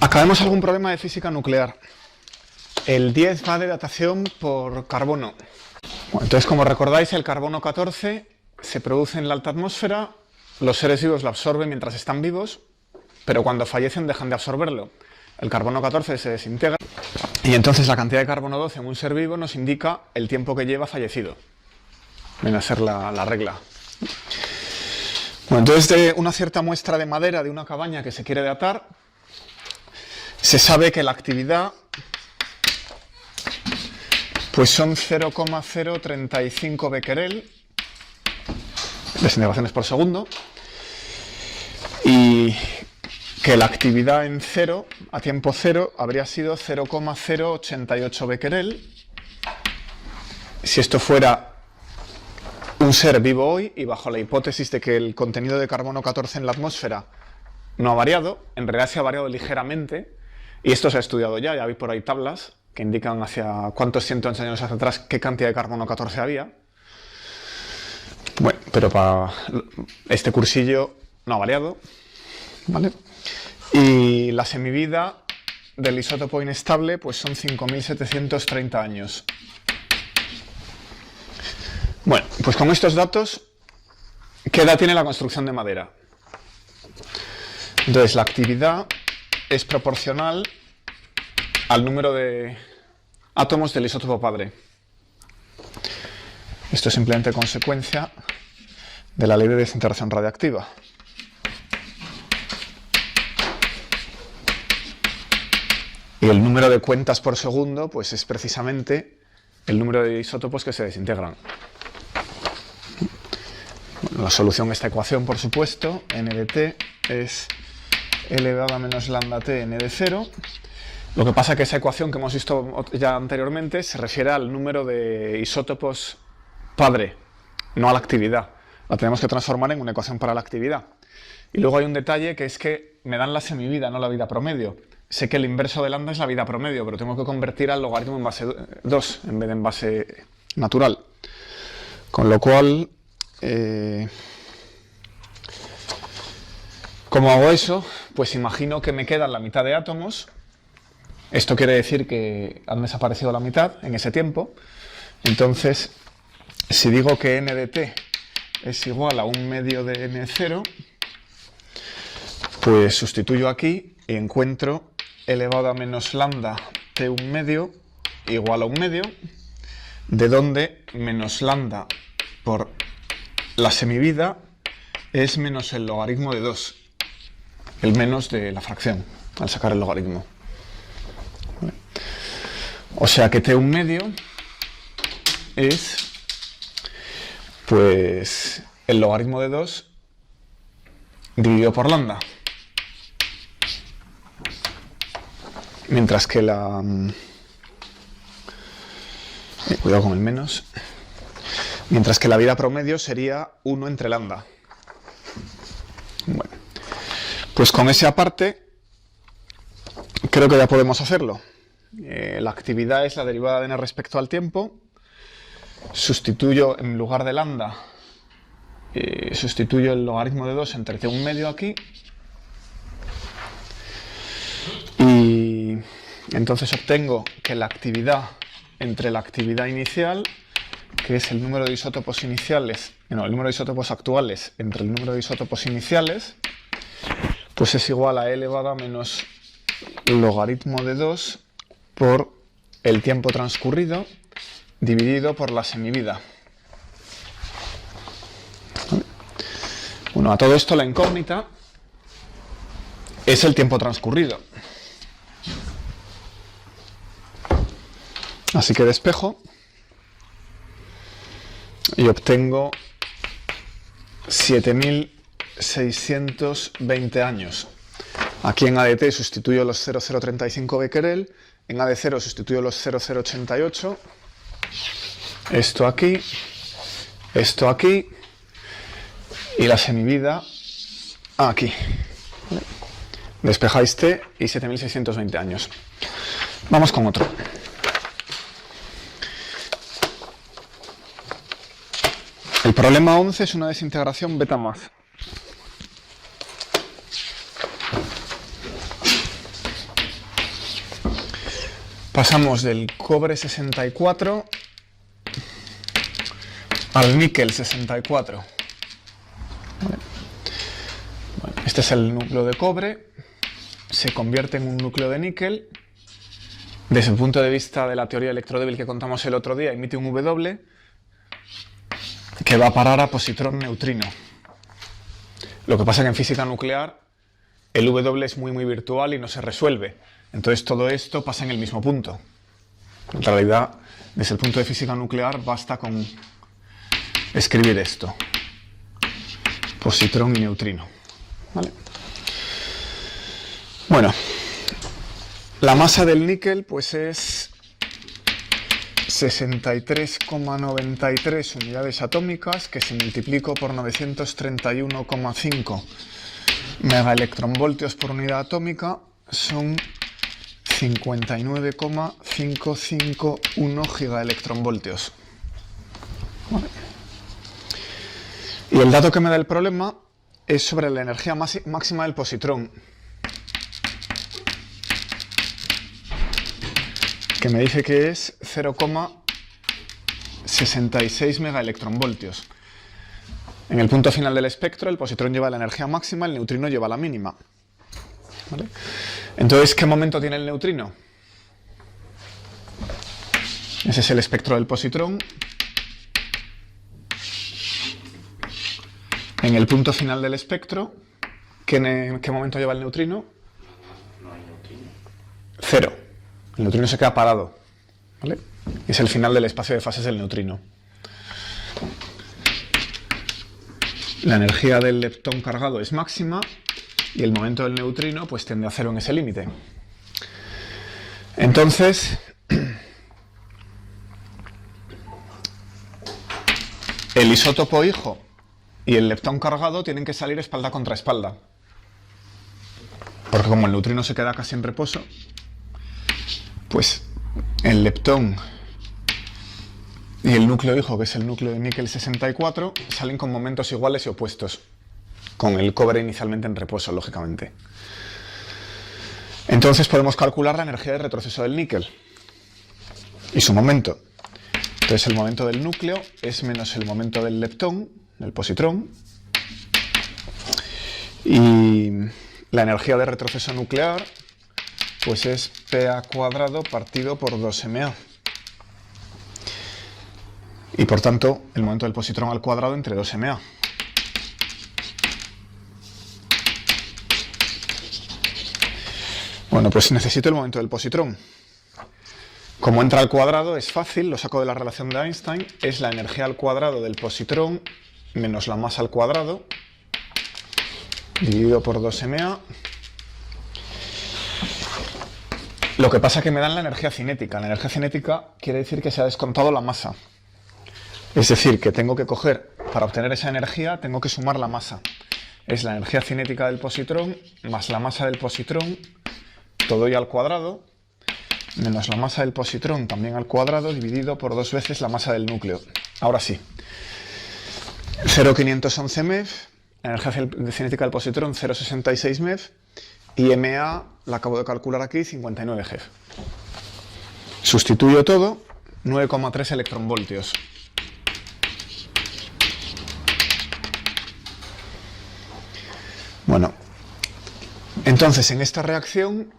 Acabemos algún problema de física nuclear. El 10 va de datación por carbono. Bueno, entonces, como recordáis, el carbono 14 se produce en la alta atmósfera, los seres vivos lo absorben mientras están vivos, pero cuando fallecen dejan de absorberlo. El carbono 14 se desintegra y entonces la cantidad de carbono 12 en un ser vivo nos indica el tiempo que lleva fallecido. Viene a ser la regla. Bueno, entonces, de una cierta muestra de madera de una cabaña que se quiere datar, se sabe que la actividad pues son 0,035 becquerel, desintegraciones por segundo, y que la actividad en cero, a tiempo cero, habría sido 0,088 becquerel. Si esto fuera un ser vivo hoy, y bajo la hipótesis de que el contenido de carbono 14 en la atmósfera no ha variado, en realidad se ha variado ligeramente, y esto se ha estudiado ya hay por ahí tablas que indican hacia cuántos cientos de años hacia atrás qué cantidad de carbono 14 había. Bueno, pero para este cursillo no ha variado, ¿vale? Y la semivida del isótopo inestable pues son 5.730 años. Bueno, pues con estos datos, ¿qué edad tiene la construcción de madera? Entonces, la actividad es proporcional al número de átomos del isótopo padre. Esto es simplemente consecuencia de la ley de desintegración radiactiva. Y el número de cuentas por segundo pues es precisamente el número de isótopos que se desintegran. La solución a esta ecuación, por supuesto, n de t es elevado a menos lambda t n de 0. Lo que pasa es que esa ecuación que hemos visto ya anteriormente se refiere al número de isótopos padre, no a la actividad. La tenemos que transformar en una ecuación para la actividad. Y luego hay un detalle que es que me dan la semivida, no la vida promedio. Sé que el inverso de lambda es la vida promedio, pero tengo que convertir al logaritmo en base 2 en vez de en base natural. Con lo cual, ¿cómo hago eso? Pues imagino que me quedan la mitad de átomos. Esto quiere decir que han desaparecido la mitad en ese tiempo. Entonces, si digo que n de t es igual a 1/2 de n0, pues sustituyo aquí y encuentro elevado a menos lambda t 1/2 igual a 1/2, de donde menos lambda por la semivida es menos el logaritmo de 2, el menos de la fracción, al sacar el logaritmo. O sea que t 1/2 es pues el logaritmo de 2 dividido por lambda. Mientras que la... cuidado con el menos. Mientras que la vida promedio sería 1 entre lambda. Bueno, pues con ese aparte creo que ya podemos hacerlo. La actividad es la derivada de n respecto al tiempo. Sustituyo en lugar de lambda, sustituyo el logaritmo de 2 entre t 1/2 aquí. Y entonces obtengo que la actividad entre la actividad inicial, que es el número de isótopos iniciales, el número de isótopos actuales entre el número de isótopos iniciales, pues es igual a e elevado a menos logaritmo de 2 por el tiempo transcurrido dividido por la semivida. Bueno, a todo esto la incógnita es el tiempo transcurrido. Así que despejo y obtengo 7.620 años. Aquí en ADT sustituyo los 0,035 becquerel, en AD0 sustituyo los 0,088, esto aquí y la semivida aquí. Despejáis T y 7.620 años. Vamos con otro. El problema 11 es una desintegración beta más. pasamos del cobre 64 al níquel 64. ¿Vale? Bueno, este es el núcleo de cobre, se convierte en un núcleo de níquel. Desde el punto de vista de la teoría electrodébil que contamos el otro día, emite un W que va a parar a positrón-neutrino. Lo que pasa es que en física nuclear el W es muy virtual y no se resuelve. Entonces todo esto pasa en el mismo punto. En realidad, desde el punto de física nuclear basta con escribir esto. Positrón y neutrino. ¿Vale? Bueno, la masa del níquel pues es 63,93 unidades atómicas, que si multiplico por 931,5 megaelectronvoltios por unidad atómica son 59,551 gigaelectronvoltios. Vale. Y el dato que me da el problema es sobre la energía máxima del positrón, que me dice que es 0,66 megaelectronvoltios. En el punto final del espectro, el positrón lleva la energía máxima, el neutrino lleva la mínima. ¿Vale? Entonces, ¿qué momento tiene el neutrino? Ese es el espectro del positrón. En el punto final del espectro, ¿qué momento lleva el neutrino? No hay neutrino. 0. El neutrino se queda parado. ¿Vale? Es el final del espacio de fases del neutrino. La energía del leptón cargado es máxima y el momento del neutrino pues tiende a 0 en ese límite. Entonces, el isótopo hijo y el leptón cargado tienen que salir espalda contra espalda. Porque como el neutrino se queda casi en reposo, pues el leptón y el núcleo hijo, que es el núcleo de níquel 64, salen con momentos iguales y opuestos, con el cobre inicialmente en reposo, lógicamente. Entonces podemos calcular la energía de retroceso del níquel y su momento. Entonces el momento del núcleo es menos el momento del leptón, del positrón, y la energía de retroceso nuclear pues es PA cuadrado partido por 2MA. Y por tanto, el momento del positrón al cuadrado entre 2MA. Bueno, pues necesito el momento del positrón. Como entra al cuadrado, es fácil, lo saco de la relación de Einstein, es la energía al cuadrado del positrón menos la masa al cuadrado, dividido por 2MA. Lo que pasa es que me dan la energía cinética. La energía cinética quiere decir que se ha descontado la masa. Es decir, que tengo que coger, para obtener esa energía, tengo que sumar la masa. Es la energía cinética del positrón más la masa del positrón, todo y al cuadrado, menos la masa del positrón también al cuadrado, dividido por 2 veces la masa del núcleo. Ahora sí. 0,511 MeV, la energía cinética del positrón 0,66 MeV, y MA, la acabo de calcular aquí, 59 GeV. Sustituyo todo, 9,3 electronvoltios. Bueno, entonces en esta reacción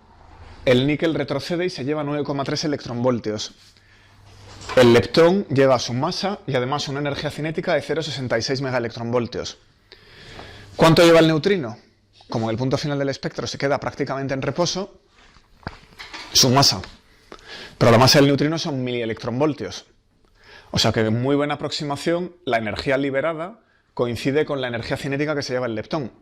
el níquel retrocede y se lleva 9,3 electronvoltios. El leptón lleva su masa y además una energía cinética de 0,66 megaelectronvoltios. ¿Cuánto lleva el neutrino? Como en el punto final del espectro se queda prácticamente en reposo, su masa. Pero la masa del neutrino son milielectronvoltios. O sea que en muy buena aproximación la energía liberada coincide con la energía cinética que se lleva el leptón.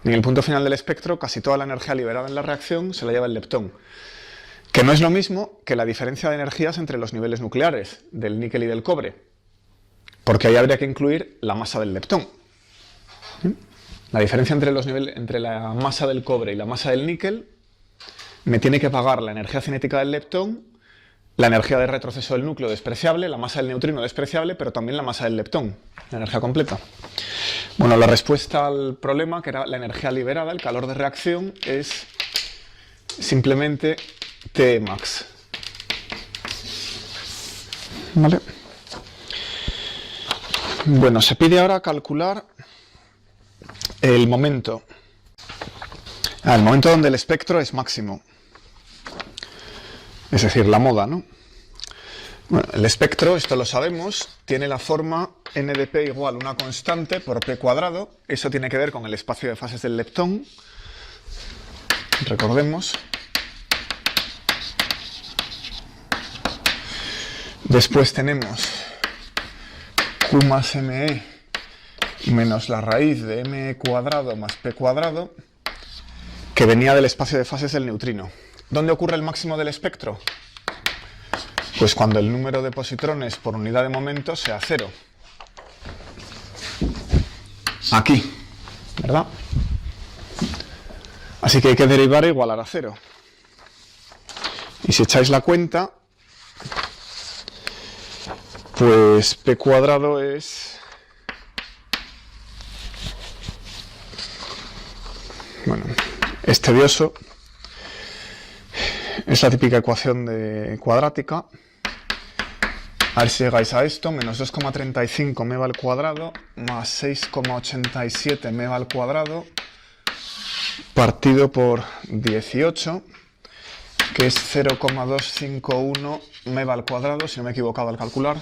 En el punto final del espectro, casi toda la energía liberada en la reacción se la lleva el leptón. Que no es lo mismo que la diferencia de energías entre los niveles nucleares, del níquel y del cobre. Porque ahí habría que incluir la masa del leptón. La diferencia entre la masa del cobre y la masa del níquel me tiene que pagar la energía cinética del leptón, la energía de retroceso del núcleo despreciable, la masa del neutrino despreciable, pero también la masa del leptón, la energía completa. Bueno, la respuesta al problema, que era la energía liberada, el calor de reacción, es simplemente T max. ¿Vale? Bueno, se pide ahora calcular el momento. El momento donde el espectro es máximo. Es decir, la moda, ¿no? Bueno, el espectro, esto lo sabemos, tiene la forma n de p igual una constante por p cuadrado. Eso tiene que ver con el espacio de fases del leptón. Recordemos. Después tenemos q más me menos la raíz de m cuadrado más p cuadrado, que venía del espacio de fases del neutrino. ¿Dónde ocurre el máximo del espectro? Pues cuando el número de positrones por unidad de momento sea 0. Aquí, ¿verdad? Así que hay que derivar e igualar a 0. Y si echáis la cuenta, pues p cuadrado es... Bueno, es tedioso. Es la típica ecuación cuadrática. A ver si llegáis a esto. Menos 2,35 me va al cuadrado más 6,87 me va al cuadrado partido por 18, que es 0,251 me va al cuadrado, si no me he equivocado al calcular.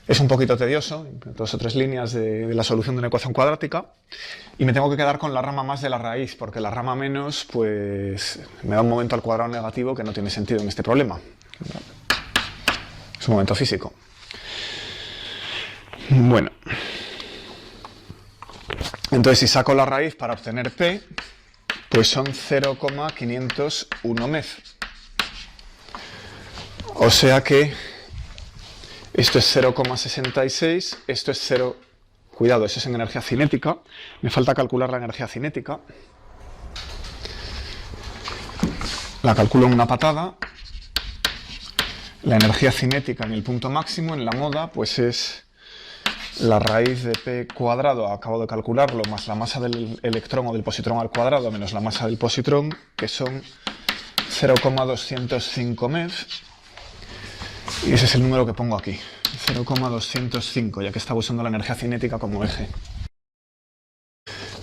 Es un poquito tedioso, 2 o 3 líneas de la solución de una ecuación cuadrática, y me tengo que quedar con la rama más de la raíz, porque la rama menos pues me da un momento al cuadrado negativo que no tiene sentido en este problema. Es un momento físico. Bueno, entonces si saco la raíz para obtener p, pues son 0,501 MeV. O sea que esto es 0,66, esto es 0... Cuidado, eso es en energía cinética. Me falta calcular la energía cinética. La calculo en una patada. La energía cinética en el punto máximo, en la moda, pues es la raíz de p cuadrado, acabo de calcularlo, más la masa del electrón o del positrón al cuadrado, menos la masa del positrón, que son 0,205 MeV. Y ese es el número que pongo aquí, 0,205, ya que estaba usando la energía cinética como eje.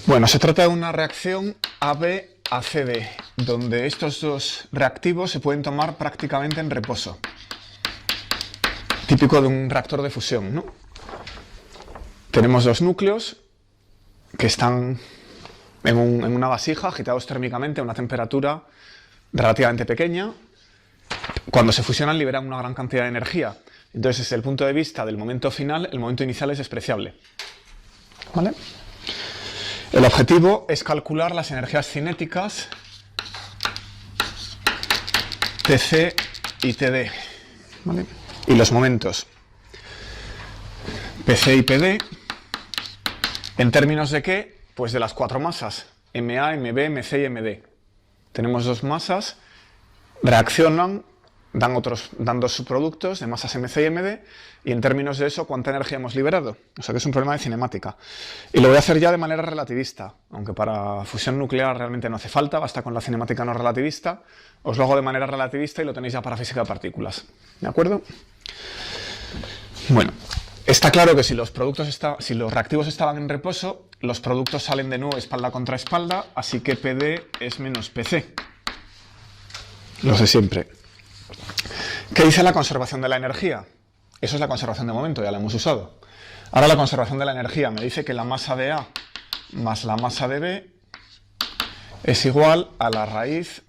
Bueno, se trata de una reacción AB-ACD, donde estos dos reactivos se pueden tomar prácticamente en reposo. Típico de un reactor de fusión, ¿no? Tenemos dos núcleos que están en una vasija, agitados térmicamente a una temperatura relativamente pequeña. Cuando se fusionan liberan una gran cantidad de energía. Entonces, desde el punto de vista del momento final, el momento inicial es despreciable. ¿Vale? El objetivo es calcular las energías cinéticas Tc y Td, ¿vale? Y los momentos Pc y Pd, ¿en términos de qué? Pues de las cuatro masas, Ma, Mb, Mc y Md. Tenemos dos masas, reaccionan, dan dos subproductos de masas Mc y Md, y en términos de eso, ¿cuánta energía hemos liberado? O sea que es un problema de cinemática. Y lo voy a hacer ya de manera relativista, aunque para fusión nuclear realmente no hace falta, basta con la cinemática no relativista. Os lo hago de manera relativista y lo tenéis ya para física de partículas. ¿De acuerdo? Bueno, está claro que si los reactivos estaban en reposo, los productos salen de nuevo espalda contra espalda, así que Pd es menos Pc. Los de siempre. ¿Qué dice la conservación de la energía? Eso es la conservación de momento, ya la hemos usado. Ahora la conservación de la energía me dice que la masa de A más la masa de B es igual a la raíz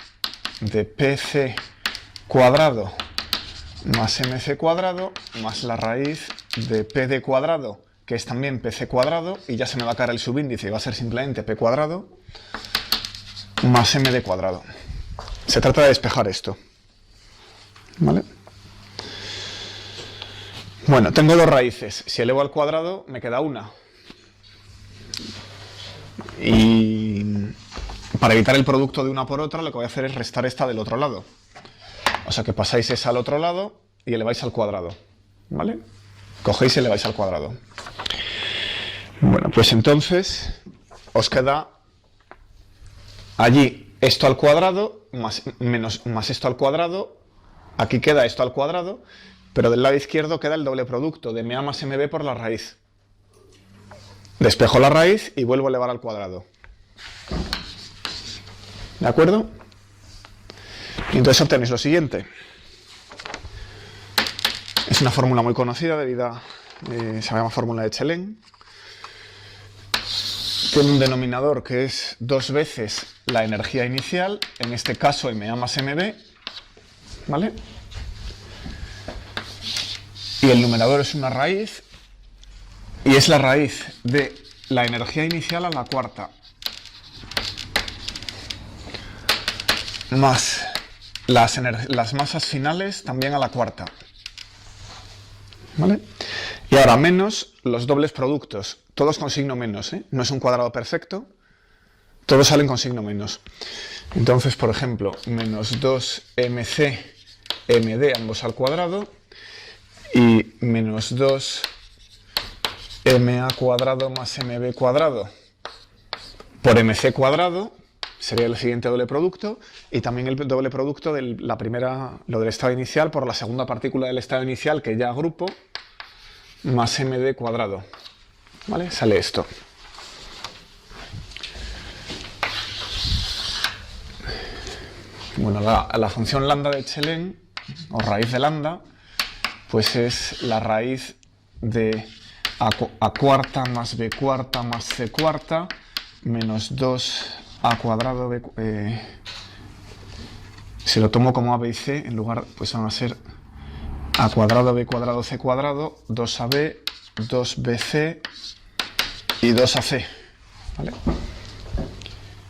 de Pc cuadrado más Mc cuadrado más la raíz de Pd cuadrado, que es también Pc cuadrado, y ya se me va a caer el subíndice y va a ser simplemente P cuadrado más Md cuadrado. Se trata de despejar esto. ¿Vale? Bueno, tengo dos raíces. Si elevo al cuadrado, me queda una. Y para evitar el producto de una por otra, lo que voy a hacer es restar esta del otro lado. O sea que pasáis esa al otro lado y eleváis al cuadrado. ¿Vale? Cogéis y eleváis al cuadrado. Bueno, pues entonces os queda allí esto al cuadrado más esto al cuadrado. Aquí queda esto al cuadrado, pero del lado izquierdo queda el doble producto de MA más MB por la raíz. Despejo la raíz y vuelvo a elevar al cuadrado. ¿De acuerdo? Y entonces obtenéis lo siguiente. Es una fórmula muy conocida se llama fórmula de Chelén. Tiene un denominador que es 2 veces la energía inicial, en este caso MA más MB, ¿vale? Y el numerador es una raíz, y es la raíz de la energía inicial a la cuarta, más las masas finales también a la cuarta, ¿vale? Y ahora menos los dobles productos, todos con signo menos, ¿eh? No es un cuadrado perfecto, todos salen con signo menos. Entonces, por ejemplo, menos 2mc md ambos al cuadrado y menos 2ma cuadrado más mb cuadrado por mc cuadrado sería el siguiente doble producto, y también el doble producto de la primera, lo del estado inicial por la segunda partícula del estado inicial que ya agrupo, más md cuadrado, ¿vale? Sale esto. Bueno, la función lambda de Chelén, o raíz de lambda, pues es la raíz de a cuarta más b cuarta más c cuarta menos 2a cuadrado b, si lo tomo como a, b y c, en lugar, pues van a ser a cuadrado b cuadrado c cuadrado, 2ab, 2bc y 2ac, ¿vale?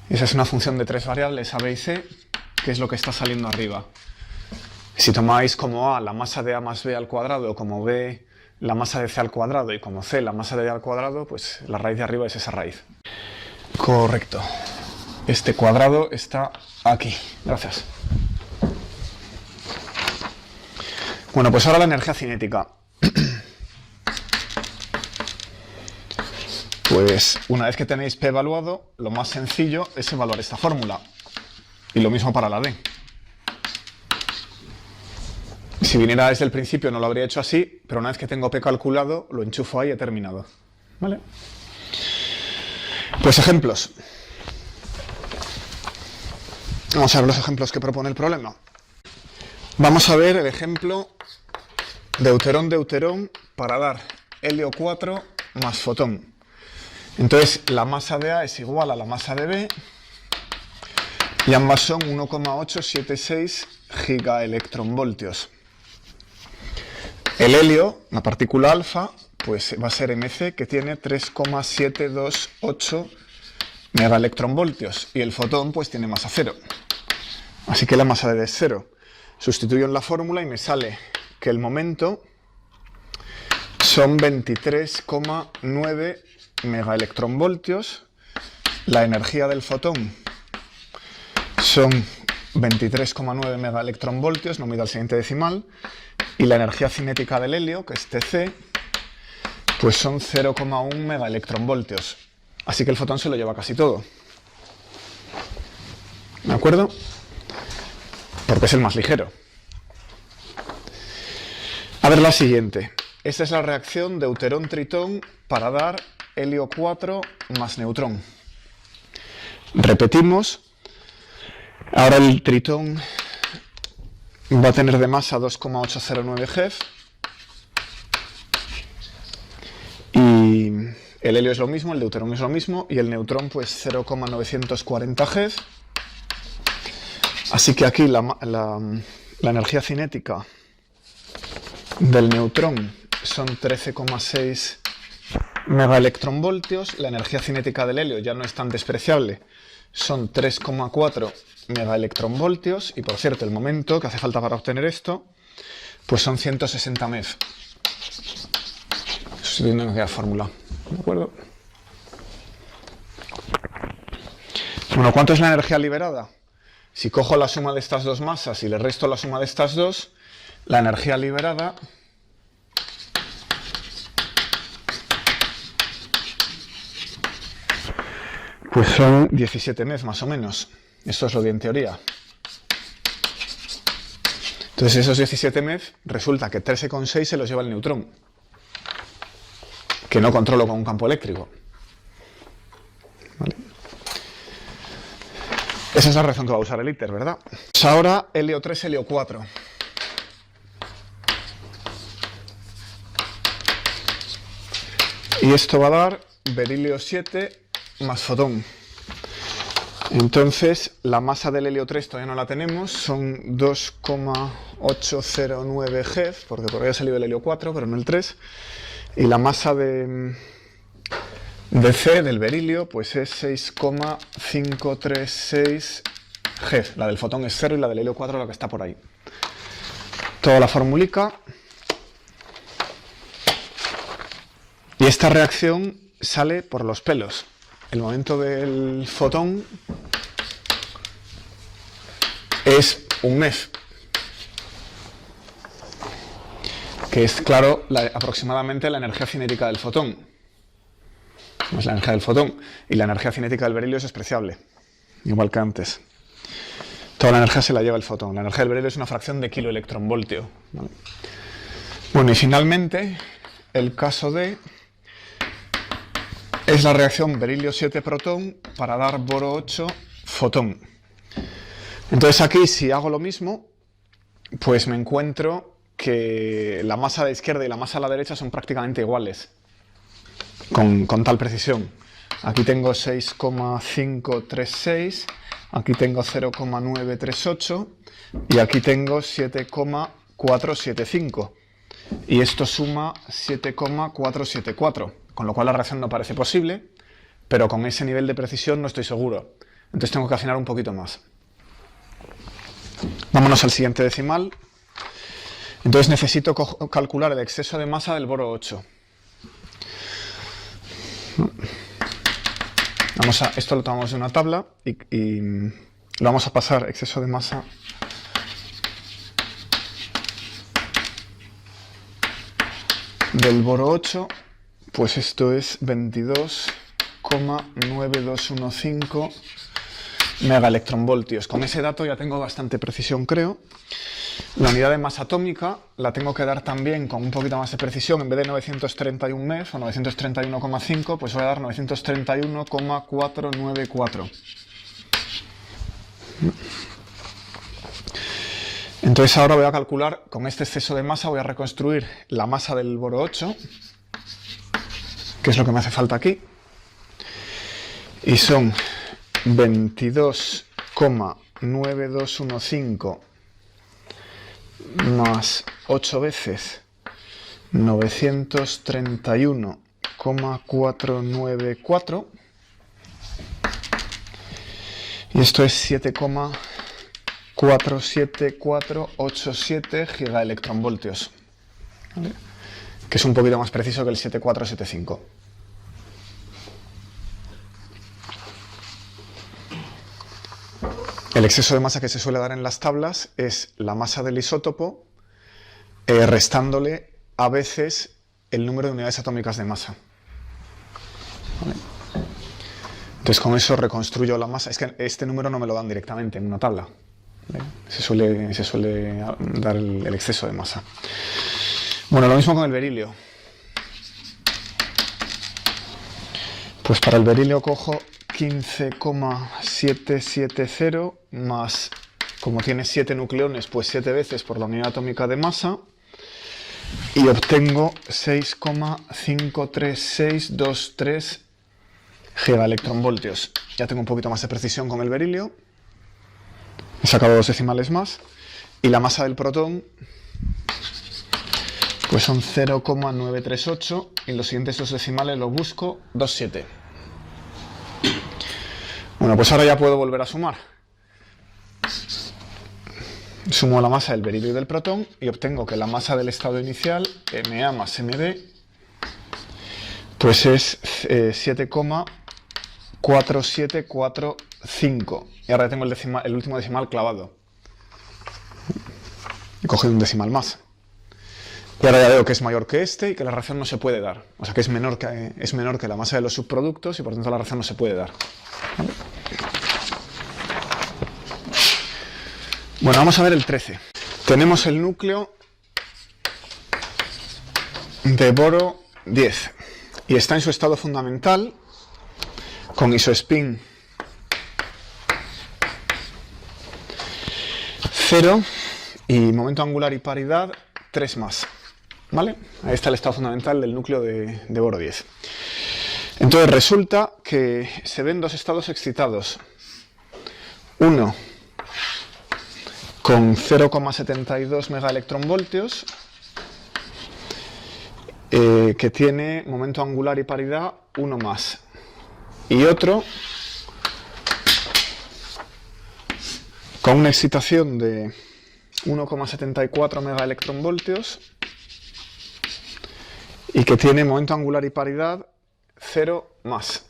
Esa es una función de 3 variables, a, b y c, que es lo que está saliendo arriba. Si tomáis como a la masa de a más b al cuadrado, como b la masa de c al cuadrado y como c la masa de d al cuadrado, pues la raíz de arriba es esa raíz. Correcto. Este cuadrado está aquí. Gracias. Bueno, pues ahora la energía cinética. Pues una vez que tenéis P evaluado, lo más sencillo es evaluar esta fórmula. Y lo mismo para la D. Si viniera desde el principio no lo habría hecho así, pero una vez que tengo P calculado, lo enchufo ahí y he terminado. ¿Vale? Pues ejemplos. Vamos a ver los ejemplos que propone el problema. Vamos a ver el ejemplo deuterón-deuterón para dar helio 4 más fotón. Entonces la masa de A es igual a la masa de B y ambas son 1,876 gigaelectronvoltios. El helio, la partícula alfa, pues va a ser mc, que tiene 3,728 megaelectronvoltios, y el fotón pues tiene masa 0. Así que la masa de D es 0. Sustituyo en la fórmula y me sale que el momento son 23,9 megaelectronvoltios, la energía del fotón son 23,9 megaelectronvoltios, no me da el siguiente decimal, y la energía cinética del helio, que es Tc, pues son 0,1 megaelectronvoltios. Así que el fotón se lo lleva casi todo. ¿De acuerdo? Porque es el más ligero. A ver la siguiente. Esta es la reacción deuterón-tritón para dar helio 4 más neutrón. Repetimos. Ahora el tritón va a tener de masa 2,809 GeV. Y el helio es lo mismo, el deuterón es lo mismo, y el neutrón pues 0,940 GeV. Así que aquí la energía cinética del neutrón son 13,6 megaelectronvoltios. La energía cinética del helio ya no es tan despreciable, son 3,4 megaelectronvoltios. Y por cierto, el momento que hace falta para obtener esto, pues son 160 MeV. Sustituyendo en aquella fórmula. ¿De acuerdo? Bueno, ¿cuánto es la energía liberada? Si cojo la suma de estas dos masas y le resto la suma de estas dos, la energía liberada pues son 17 MeV más o menos. Esto es lo de en teoría. Entonces esos 17 MeV resulta que 13,6 se los lleva el neutrón, que no controlo con un campo eléctrico. ¿Vale? Esa es la reacción que va a usar el ITER, ¿verdad? Pues ahora helio 3, helio 4. Y esto va a dar berilio 7 más fotón. Entonces, la masa del helio 3 todavía no la tenemos, son 2,809 GeV, porque todavía ha salido el helio 4, pero no el 3. Y la masa de C, del berilio, pues es 6,536 GeV. La del fotón es 0 y la del helio 4 la que está por ahí. Toda la formulica. Y esta reacción sale por los pelos. El momento del fotón es un MeV, que es, claro, aproximadamente la energía cinética del fotón. No es la energía del fotón. Y la energía cinética del berilio es despreciable, igual que antes. Toda la energía se la lleva el fotón. La energía del berilio es una fracción de kiloelectronvoltio. ¿Vale? Bueno, y finalmente, el caso D es la reacción berilio 7 protón para dar boro 8 fotón. Entonces aquí, si hago lo mismo, pues me encuentro que la masa a la izquierda y la masa a la derecha son prácticamente iguales, con tal precisión. Aquí tengo 6,536, aquí tengo 0,938 y aquí tengo 7,475. Y esto suma 7,474, con lo cual la reacción no parece posible, pero con ese nivel de precisión no estoy seguro. Entonces tengo que afinar un poquito más. Vámonos al siguiente decimal. Entonces necesito calcular el exceso de masa del boro 8. Esto lo tomamos de una tabla y lo vamos a pasar exceso de masa del boro 8, pues esto es 22,9215 megaelectronvoltios. Con ese dato ya tengo bastante precisión, creo. La unidad de masa atómica la tengo que dar también con un poquito más de precisión. En vez de 931 MeV o 931,5, pues voy a dar 931,494. Entonces ahora voy a calcular, con este exceso de masa voy a reconstruir la masa del boro 8, que es lo que me hace falta aquí. Y son 22,9215 más 8 veces 931,494 y esto es 7,47487 gigaelectronvoltios, ¿vale? Que es un poquito más preciso que el 7475. El exceso de masa que se suele dar en las tablas es la masa del isótopo restándole a veces el número de unidades atómicas de masa. ¿Vale? Entonces con eso reconstruyo la masa. Es que este número no me lo dan directamente en una tabla, ¿vale? Se suele dar el exceso de masa. Bueno, lo mismo con el berilio. Pues para el berilio cojo 15,770 más, como tiene 7 nucleones, pues 7 veces por la unidad atómica de masa y obtengo 6,53623 gigaelectronvoltios. Ya tengo un poquito más de precisión con el berilio. He sacado 2 decimales más. Y la masa del protón pues son 0,938 y los siguientes 2 decimales los busco 2,7. Bueno, pues ahora ya puedo volver a sumar. Sumo la masa del berilio y del protón y obtengo que la masa del estado inicial, Ma más Mb, pues es 7,4745. Y ahora tengo el último decimal clavado. He cogido un decimal más. Y ahora ya veo que es mayor que este y que la reacción no se puede dar. O sea que es menor que la masa de los subproductos y por tanto la reacción no se puede dar. ¿Vale? Bueno, vamos a ver el 13. tenemos el núcleo de boro 10 y está en su estado fundamental con isospin 0 y momento angular y paridad 3 más. ¿Vale? Ahí está el estado fundamental del núcleo de boro 10. Entonces resulta que se ven dos estados excitados. Uno con 0,72 megaelectronvoltios que tiene momento angular y paridad 1 más. Y otro con una excitación de 1,74 megaelectronvoltios y que tiene momento angular y paridad 0 más.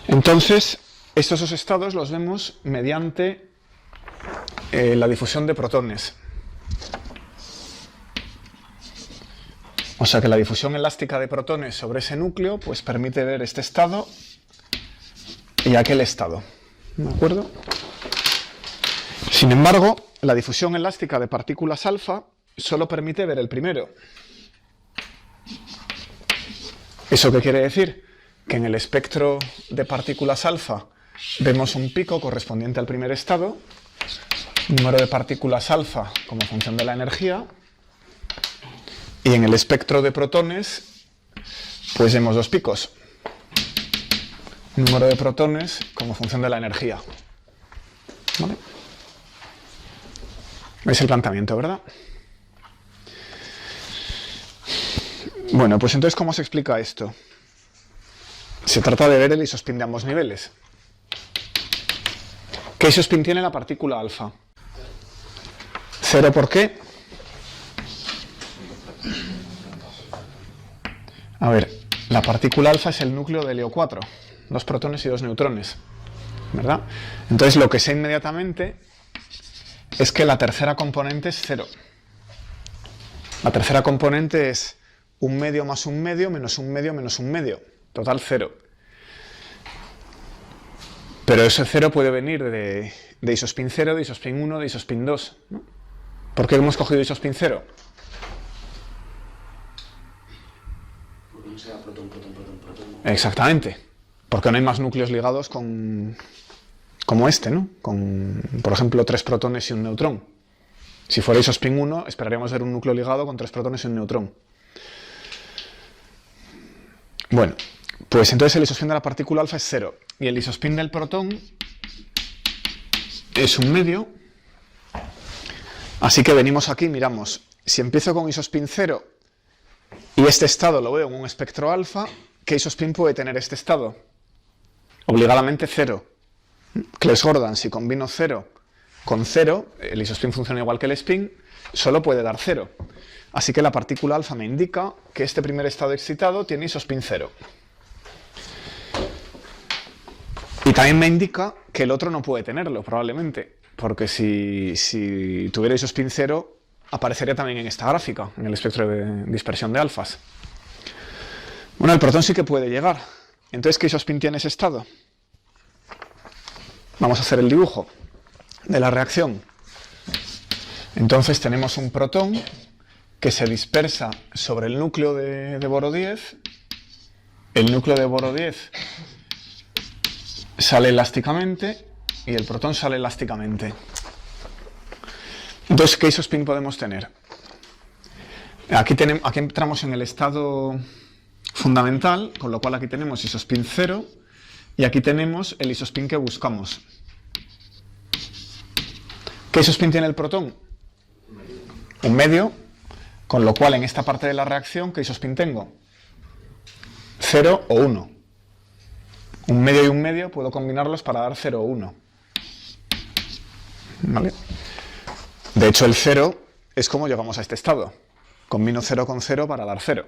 Entonces, estos dos estados los vemos mediante la difusión de protones. O sea que la difusión elástica de protones sobre ese núcleo pues permite ver este estado y aquel estado. ¿De acuerdo? Sin embargo, la difusión elástica de partículas alfa solo permite ver el primero. ¿Eso qué quiere decir? Que en el espectro de partículas alfa vemos un pico correspondiente al primer estado, número de partículas alfa como función de la energía, y en el espectro de protones pues vemos dos picos, número de protones como función de la energía. ¿Vale? ¿Veis el planteamiento, verdad? Bueno, pues entonces, ¿cómo se explica esto? Se trata de ver el isospin de ambos niveles. ¿Qué isospin tiene la partícula alfa? 0, ¿por qué? A ver, la partícula alfa es el núcleo de helio 4, 2 protones y 2 neutrones, ¿verdad? Entonces lo que sé inmediatamente es que la tercera componente es 0. La tercera componente es 1 medio más 1 medio menos 1 medio menos 1 medio, total 0. Pero ese 0 puede venir de isospin 0, de isospin 1, de isospin 2, ¿no? ¿Por qué hemos cogido isospin 0? Porque no sea protón, protón, protón, protón. Exactamente, porque no hay más núcleos ligados como este, ¿no? Con, por ejemplo, 3 protones y un neutrón. Si fuera isospin 1, esperaríamos ver un núcleo ligado con 3 protones y un neutrón. Bueno, pues entonces el isospin de la partícula alfa es 0 y el isospin del protón es 1 medio. Así que venimos aquí, miramos, si empiezo con isospin 0 y este estado lo veo en un espectro alfa, ¿qué isospin puede tener este estado? Obligadamente 0. Claes-Jordan, si combino 0 con 0, el isospin funciona igual que el spin, solo puede dar 0. Así que la partícula alfa me indica que este primer estado excitado tiene isospin 0. Y también me indica que el otro no puede tenerlo, probablemente, porque si tuviera isospin 0, aparecería también en esta gráfica, en el espectro de dispersión de alfas. Bueno, el protón sí que puede llegar. Entonces, ¿qué isospin tiene ese estado? Vamos a hacer el dibujo de la reacción. Entonces tenemos un protón que se dispersa sobre el núcleo de boro 10. El núcleo de boro 10 sale elásticamente y el protón sale elásticamente. Entonces, ¿qué isospin podemos tener? Aquí entramos en el estado fundamental, con lo cual aquí tenemos isospin 0 y aquí tenemos el isospin que buscamos. ¿Qué isospin tiene el protón? 1 medio, con lo cual en esta parte de la reacción, ¿qué isospin tengo? 0 o 1. 1 medio y 1 medio puedo combinarlos para dar 0 o 1. ¿Vale? De hecho, el 0 es como llegamos a este estado. Combino 0 con 0 para dar 0.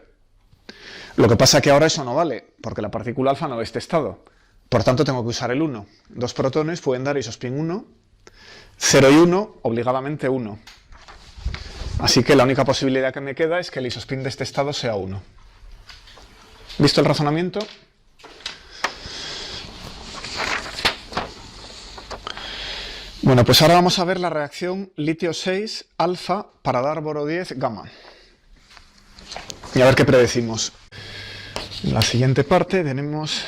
Lo que pasa es que ahora eso no vale, porque la partícula alfa no ve este estado. Por tanto, tengo que usar el 1. 2 protones pueden dar isospin 1. 0 y 1, obligadamente 1. Así que la única posibilidad que me queda es que el isospin de este estado sea 1. ¿Visto el razonamiento? Bueno, pues ahora vamos a ver la reacción litio 6 alfa para dar boro 10 gamma. Y a ver qué predecimos. En la siguiente parte tenemos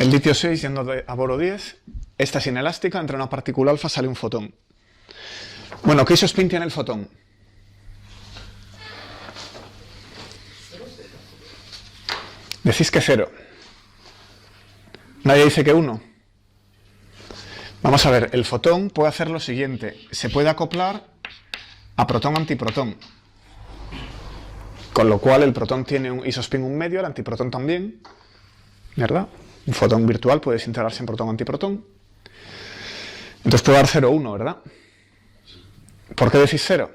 el litio 6 yendo a boro 10. Esta es inelástica, entre una partícula alfa sale un fotón. Bueno, ¿qué isospin tiene el fotón? Decís que 0. Nadie dice que 1. Vamos a ver, el fotón puede hacer lo siguiente. Se puede acoplar a protón-antiprotón. Con lo cual el protón tiene un isospin 1 medio, el antiprotón también. ¿Verdad? Un fotón virtual puede desintegrarse en protón-antiprotón. Entonces puede dar 0 o 1, ¿verdad? ¿Por qué decís 0?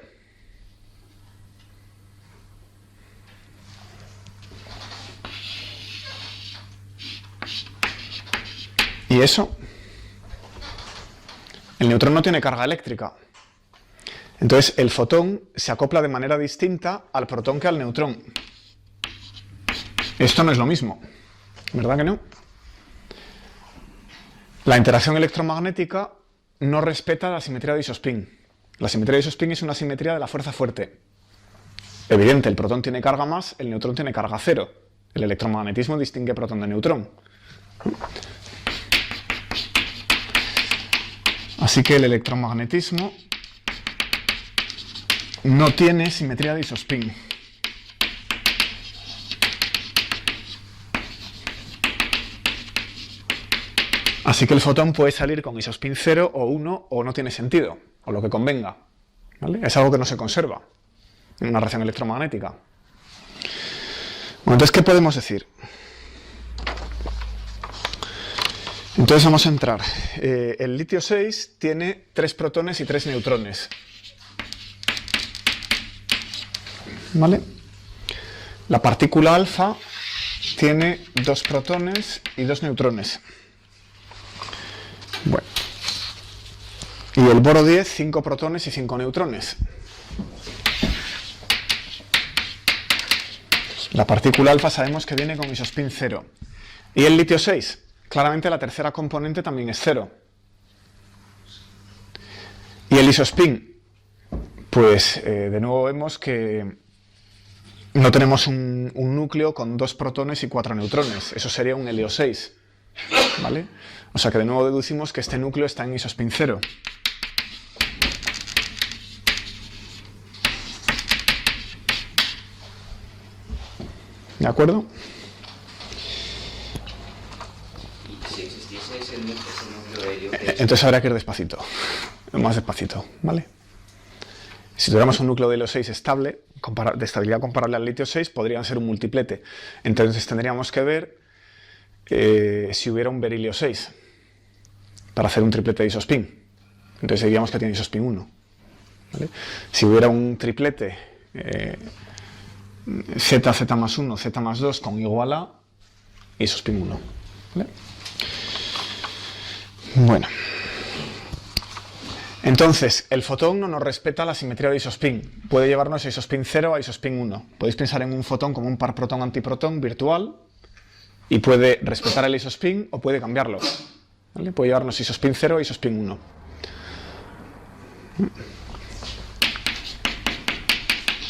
¿Y eso? El neutrón no tiene carga eléctrica. Entonces el fotón se acopla de manera distinta al protón que al neutrón. Esto no es lo mismo, ¿verdad que no? La interacción electromagnética no respeta la simetría de isospin. La simetría de isospin es una simetría de la fuerza fuerte. Evidente, el protón tiene carga más, el neutrón tiene carga cero. El electromagnetismo distingue protón de neutrón. Así que el electromagnetismo no tiene simetría de isospin. Así que el fotón puede salir con isospin 0 o 1 o no tiene sentido, o lo que convenga. ¿Vale? Es algo que no se conserva en una reacción electromagnética. Bueno, entonces, ¿qué podemos decir? Entonces vamos a entrar. El litio 6 tiene 3 protones y 3 neutrones. ¿Vale? La partícula alfa tiene 2 protones y 2 neutrones. Bueno. Y el boro 10, 5 protones y 5 neutrones. La partícula alfa sabemos que viene con isospin 0. ¿Y el litio 6? Claramente la tercera componente también es 0. ¿Y el isospin? Pues de nuevo vemos que no tenemos un núcleo con 2 protones y 4 neutrones. Eso sería un helio 6. ¿Vale? O sea que de nuevo deducimos que este núcleo está en isospin 0. ¿De acuerdo? Y si existiese ese núcleo helio... Entonces habría que ir despacito, más despacito, ¿vale? Si tuviéramos un núcleo de helio 6 estable, de estabilidad comparable al litio 6, podrían ser un multiplete. Entonces tendríamos que ver si hubiera un berilio 6 para hacer un triplete de isospin. Entonces diríamos que tiene isospin 1. ¿Vale? Si hubiera un triplete Z, Z más 1, Z más 2 con igual a isospin 1. ¿Vale? Bueno. Entonces, el fotón no nos respeta la simetría de isospin. Puede llevarnos a isospin 0 o a isospin 1. Podéis pensar en un fotón como un par protón-antiprotón virtual y puede respetar el isospin o puede cambiarlo. ¿Vale? Puede llevarnos isospin 0 o isospin 1.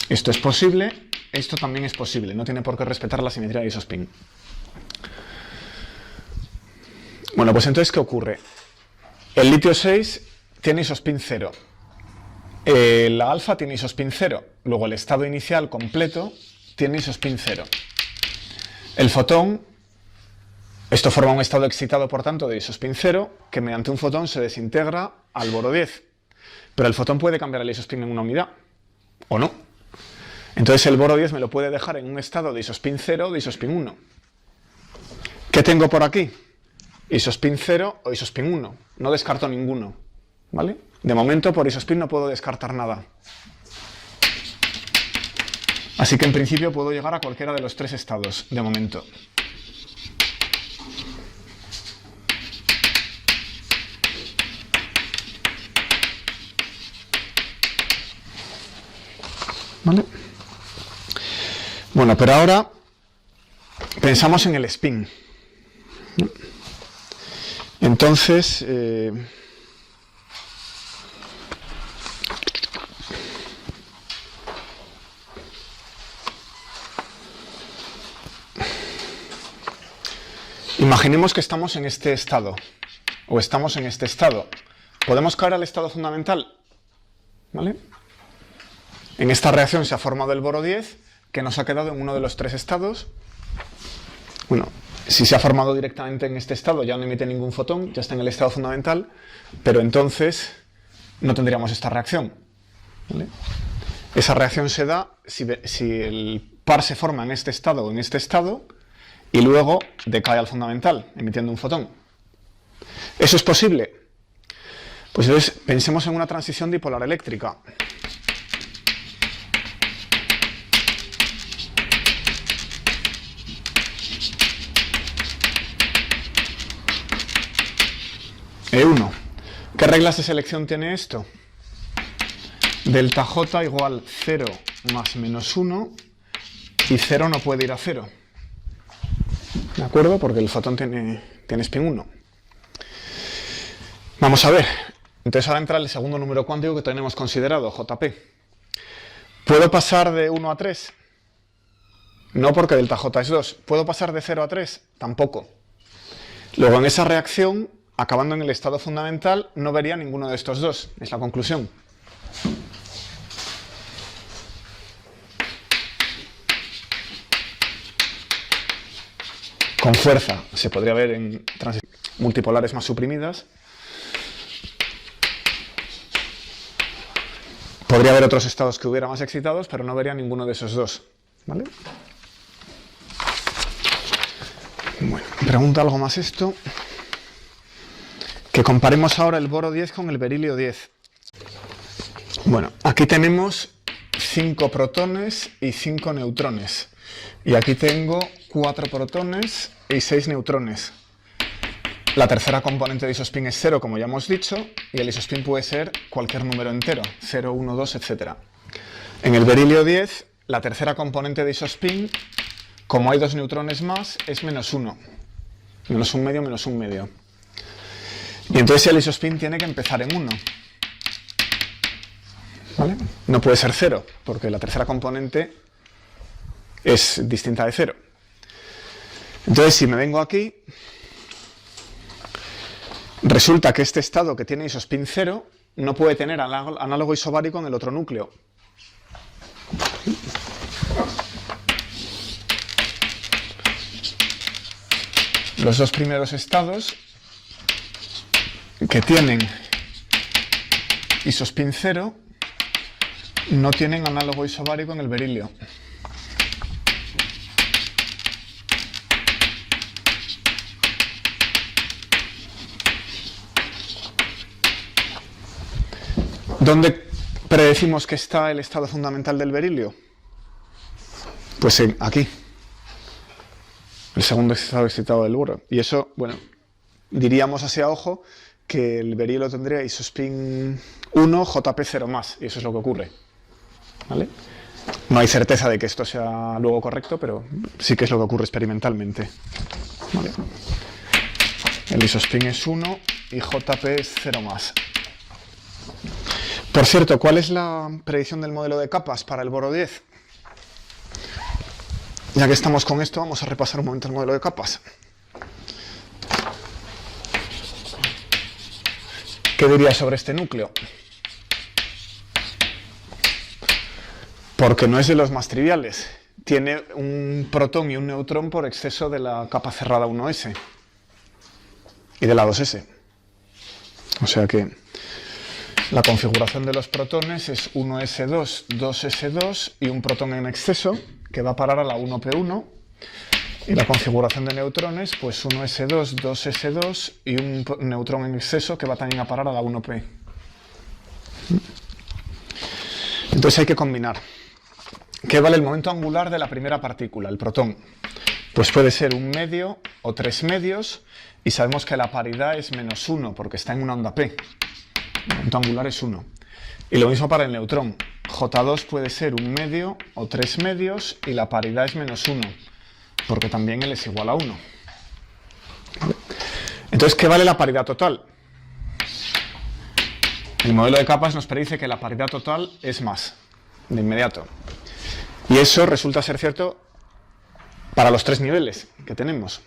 Esto es posible, esto también es posible. No tiene por qué respetar la simetría de isospin. Bueno, pues entonces, ¿qué ocurre? El litio 6 tiene isospin 0. La alfa tiene isospin 0. Luego el estado inicial completo tiene isospin 0. El fotón, esto forma un estado excitado, por tanto, de isospin 0, que mediante un fotón se desintegra al boro 10. Pero el fotón puede cambiar el isospin en una unidad, o no. Entonces el boro 10 me lo puede dejar en un estado de isospin 0 o de isospin 1. ¿Qué tengo por aquí? Isospin 0 o isospin 1. No descarto ninguno. ¿Vale? De momento por isospin no puedo descartar nada. Así que en principio puedo llegar a cualquiera de los 3 estados, de momento. ¿Vale? Bueno, pero ahora pensamos en el spin. Entonces, imaginemos que estamos en este estado, o estamos en este estado. ¿Podemos caer al estado fundamental? ¿Vale? En esta reacción se ha formado el boro 10, que nos ha quedado en uno de los tres estados. Bueno, si se ha formado directamente en este estado, ya no emite ningún fotón, ya está en el estado fundamental, pero entonces no tendríamos esta reacción. ¿Vale? Esa reacción se da si el par se forma en este estado o en este estado, y luego decae al fundamental, emitiendo un fotón. ¿Eso es posible? Pues entonces pensemos en una transición dipolar eléctrica. E1. ¿Qué reglas de selección tiene esto? Delta J igual 0 más menos 1, y 0 no puede ir a 0. ¿De acuerdo? Porque el fotón tiene spin 1. Vamos a ver. Entonces ahora entra el segundo número cuántico que tenemos considerado, JP. ¿Puedo pasar de 1 a 3? No, porque delta J es 2. ¿Puedo pasar de 0 a 3? Tampoco. Luego en esa reacción, acabando en el estado fundamental, no vería ninguno de estos dos. Es la conclusión. Con fuerza se podría ver en multipolares más suprimidas. Podría haber otros estados que hubiera más excitados, pero no vería ninguno de esos dos. ¿Vale? Bueno, pregunta algo más esto. Que comparemos ahora el boro 10 con el berilio 10. Bueno, aquí tenemos 5 protones y 5 neutrones. Y aquí tengo 4 protones y 6 neutrones. La tercera componente de isospin es 0, como ya hemos dicho, y el isospin puede ser cualquier número entero, 0, 1, 2, etc. En el berilio 10, la tercera componente de isospin, como hay 2 neutrones más, es menos 1. Menos un medio, menos un medio. Y entonces el isospin tiene que empezar en 1. ¿Vale? No puede ser 0, porque la tercera componente es distinta de 0. Entonces, si me vengo aquí, resulta que este estado que tiene isospin 0 no puede tener análogo isobárico en el otro núcleo. Los dos primeros estados que tienen isospin 0 no tienen análogo isobárico en el berilio. ¿Dónde predecimos que está el estado fundamental del berilio? Pues aquí. El segundo estado excitado del boro. Y eso, bueno, diríamos así a ojo que el berilio tendría isospin 1, JP 0 más, y eso es lo que ocurre. ¿Vale? No hay certeza de que esto sea luego correcto, pero sí que es lo que ocurre experimentalmente. ¿Vale? El isospin es 1 y JP es 0 más. Por cierto, ¿cuál es la predicción del modelo de capas para el boro 10? Ya que estamos con esto, vamos a repasar un momento el modelo de capas. ¿Qué diría sobre este núcleo? Porque no es de los más triviales. Tiene un protón y un neutrón por exceso de la capa cerrada 1s y de la 2s. O sea que la configuración de los protones es 1s2, 2s2 y un protón en exceso que va a parar a la 1p1. Y la configuración de neutrones, pues 1s2, 2s2 y un neutrón en exceso que va también a parar a la 1p. Entonces hay que combinar. ¿Qué vale el momento angular de la primera partícula, el protón? Pues puede ser un medio o 3 medios, y sabemos que la paridad es menos 1 porque está en una onda p. El momento angular es 1. Y lo mismo para el neutrón. J2 puede ser un medio o 3 medios y la paridad es menos 1. porque también L es igual a 1. ¿Vale? Entonces, ¿qué vale la paridad total? El modelo de capas nos predice que la paridad total es más, de inmediato. Y eso resulta ser cierto para los 3 niveles que tenemos.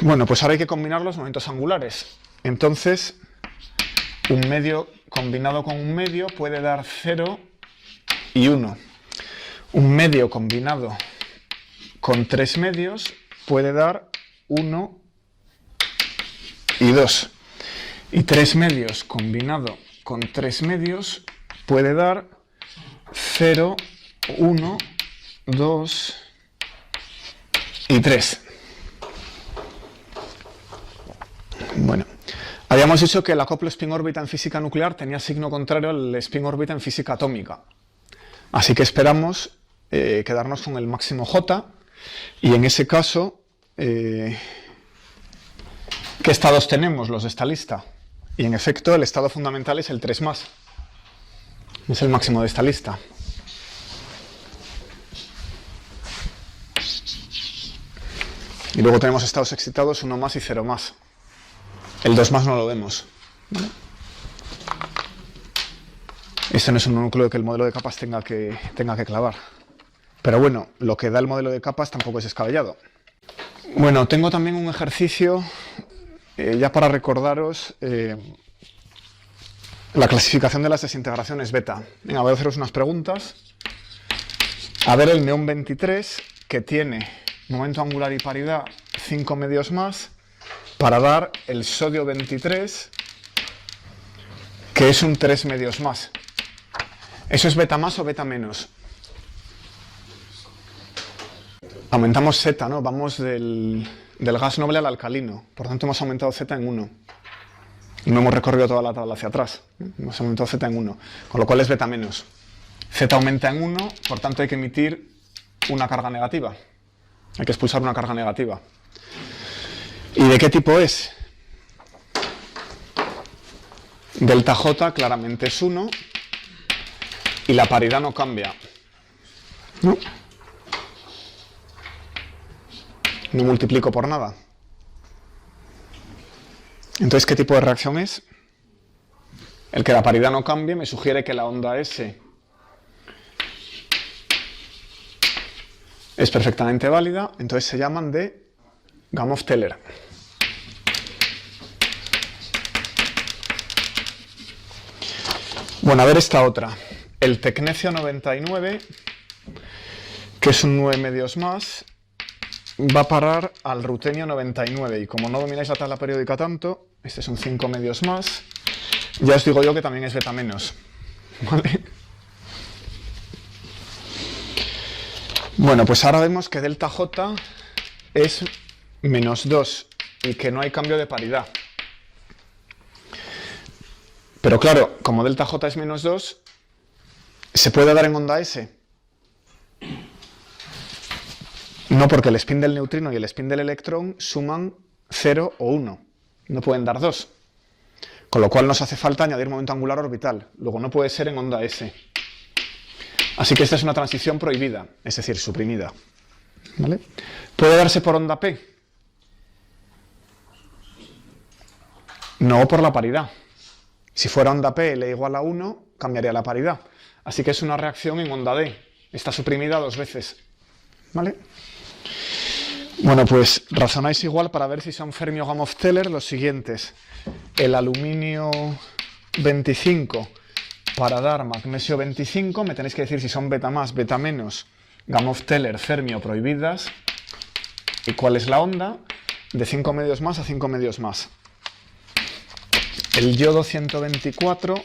Bueno, pues ahora hay que combinar los momentos angulares. Entonces, un medio combinado con un medio puede dar 0 y 1. Un medio combinado con 3 medios puede dar 1 y 2. Y 3 medios combinado con 3 medios puede dar 0, 1, 2 y 3. Bueno, habíamos dicho que el acoplo spin-órbita en física nuclear tenía signo contrario al spin-órbita en física atómica. Así que esperamos quedarnos con el máximo J, y en ese caso, ¿qué estados tenemos los de esta lista? Y en efecto, el estado fundamental es el 3+. Es el máximo de esta lista. Y luego tenemos estados excitados 1+ y 0+. El 2+ no lo vemos. ¿Vale? Este no es un núcleo que el modelo de capas tenga que clavar. Pero bueno, lo que da el modelo de capas tampoco es descabellado. Bueno, tengo también un ejercicio ya para recordaros la clasificación de las desintegraciones beta. Venga, voy a haceros unas preguntas. A ver el neón 23, que tiene momento angular y paridad 5 medios más, para dar el sodio 23, que es un 3 medios más. ¿Eso es beta más o beta menos? Aumentamos Z, ¿no? Vamos del gas noble al alcalino. Por tanto, hemos aumentado Z en 1. No hemos recorrido toda la tabla hacia atrás. Hemos aumentado Z en 1. Con lo cual es beta menos. Z aumenta en 1, por tanto hay que emitir una carga negativa. Hay que expulsar una carga negativa. ¿Y de qué tipo es? Delta J claramente es 1 y la paridad no cambia. No multiplico por nada. Entonces, ¿qué tipo de reacción es? El que la paridad no cambie me sugiere que la onda S es perfectamente válida, entonces se llaman de Gamow-Teller. Bueno, a ver esta otra. El tecnecio 99, que es un 9 medios más, va a parar al rutenio 99. Y como no domináis la tabla periódica tanto, este es un 5 medios más, ya os digo yo que también es beta menos. ¿Vale? Bueno, pues ahora vemos que delta J es menos 2 y que no hay cambio de paridad. Pero claro, como delta J es menos 2, ¿se puede dar en onda S? No, porque el spin del neutrino y el spin del electrón suman 0 o 1. No pueden dar 2. Con lo cual nos hace falta añadir momento angular orbital. Luego no puede ser en onda S. Así que esta es una transición prohibida, es decir, suprimida. ¿Vale? ¿Puede darse por onda P? No por la paridad. Si fuera onda P L igual a 1, cambiaría la paridad. Así que es una reacción en onda D. Está suprimida 2 veces. ¿Vale? Bueno, pues razonáis igual para ver si son Fermi o Gamow-Teller los siguientes. El aluminio 25 para dar magnesio 25, me tenéis que decir si son beta más, beta menos, Gamow-Teller, Fermi o prohibidas. ¿Y cuál es la onda? De 5 medios más a 5 medios más. El yodo 124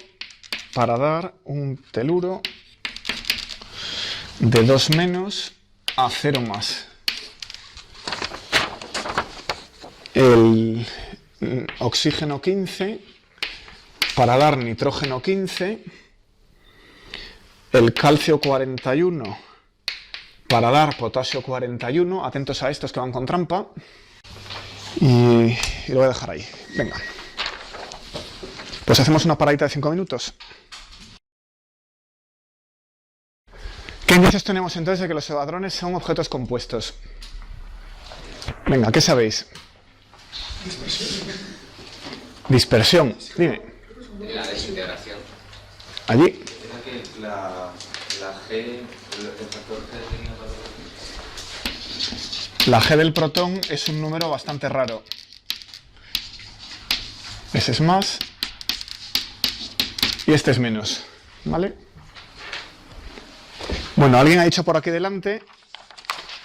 para dar un teluro de 2 menos a 0 más. El oxígeno 15 para dar nitrógeno 15. El calcio 41 para dar potasio 41. Atentos a estos que van con trampa. Y lo voy a dejar ahí. Venga. Pues hacemos una paradita de 5 minutos. ¿Qué indicios tenemos entonces de que los hadrones son objetos compuestos? Venga, ¿qué sabéis? Dispersión. Dime. La desintegración. Allí. Era que la G, el factor G tenía valor. La G del protón es un número bastante raro. Ese es más. Y este es menos. ¿Vale? Bueno, alguien ha dicho por aquí delante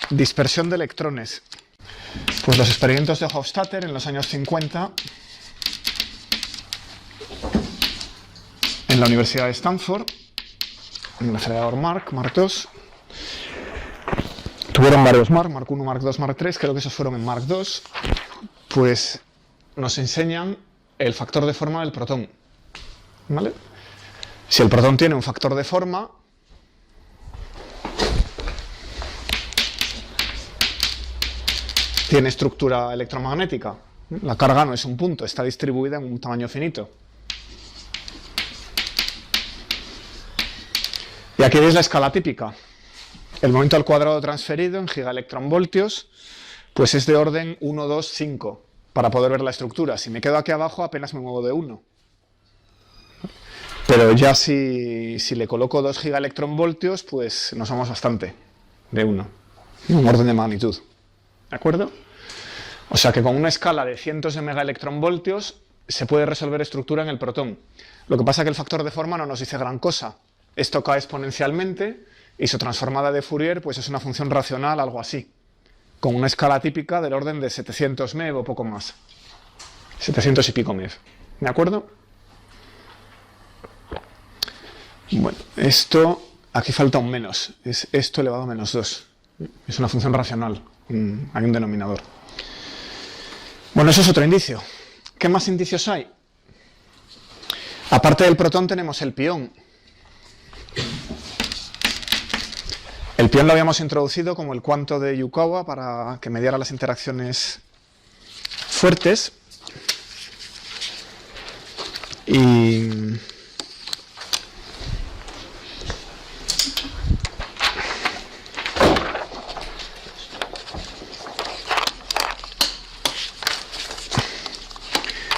dispersión de electrones. Pues los experimentos de Hofstadter en los años 50 en la Universidad de Stanford, en el acelerador Mark II, tuvieron varios Mark I, Mark II, Mark III, creo que esos fueron en Mark II, pues nos enseñan el factor de forma del protón. ¿Vale? Si el protón tiene un factor de forma, tiene estructura electromagnética. La carga no es un punto, está distribuida en un tamaño finito. Y aquí veis la escala típica. El momento al cuadrado transferido en gigaelectronvoltios, pues es de orden 1, 2, 5, para poder ver la estructura. Si me quedo aquí abajo, apenas me muevo de 1. Pero ya si le coloco 2 gigaelectronvoltios, pues nos vamos bastante de 1. Un orden de magnitud. ¿De acuerdo? O sea que con una escala de cientos de megaelectronvoltios se puede resolver estructura en el protón. Lo que pasa es que el factor de forma no nos dice gran cosa. Esto cae exponencialmente y su transformada de Fourier pues es una función racional, algo así. Con una escala típica del orden de 700 MeV o poco más. 700 y pico MeV. ¿De acuerdo? Bueno, esto, aquí falta un menos. Es esto elevado a menos 2. Es una función racional. Hay un denominador. Bueno, eso es otro indicio. ¿Qué más indicios hay? Aparte del protón tenemos el pión. El pión lo habíamos introducido como el cuanto de Yukawa para que mediara las interacciones fuertes. Y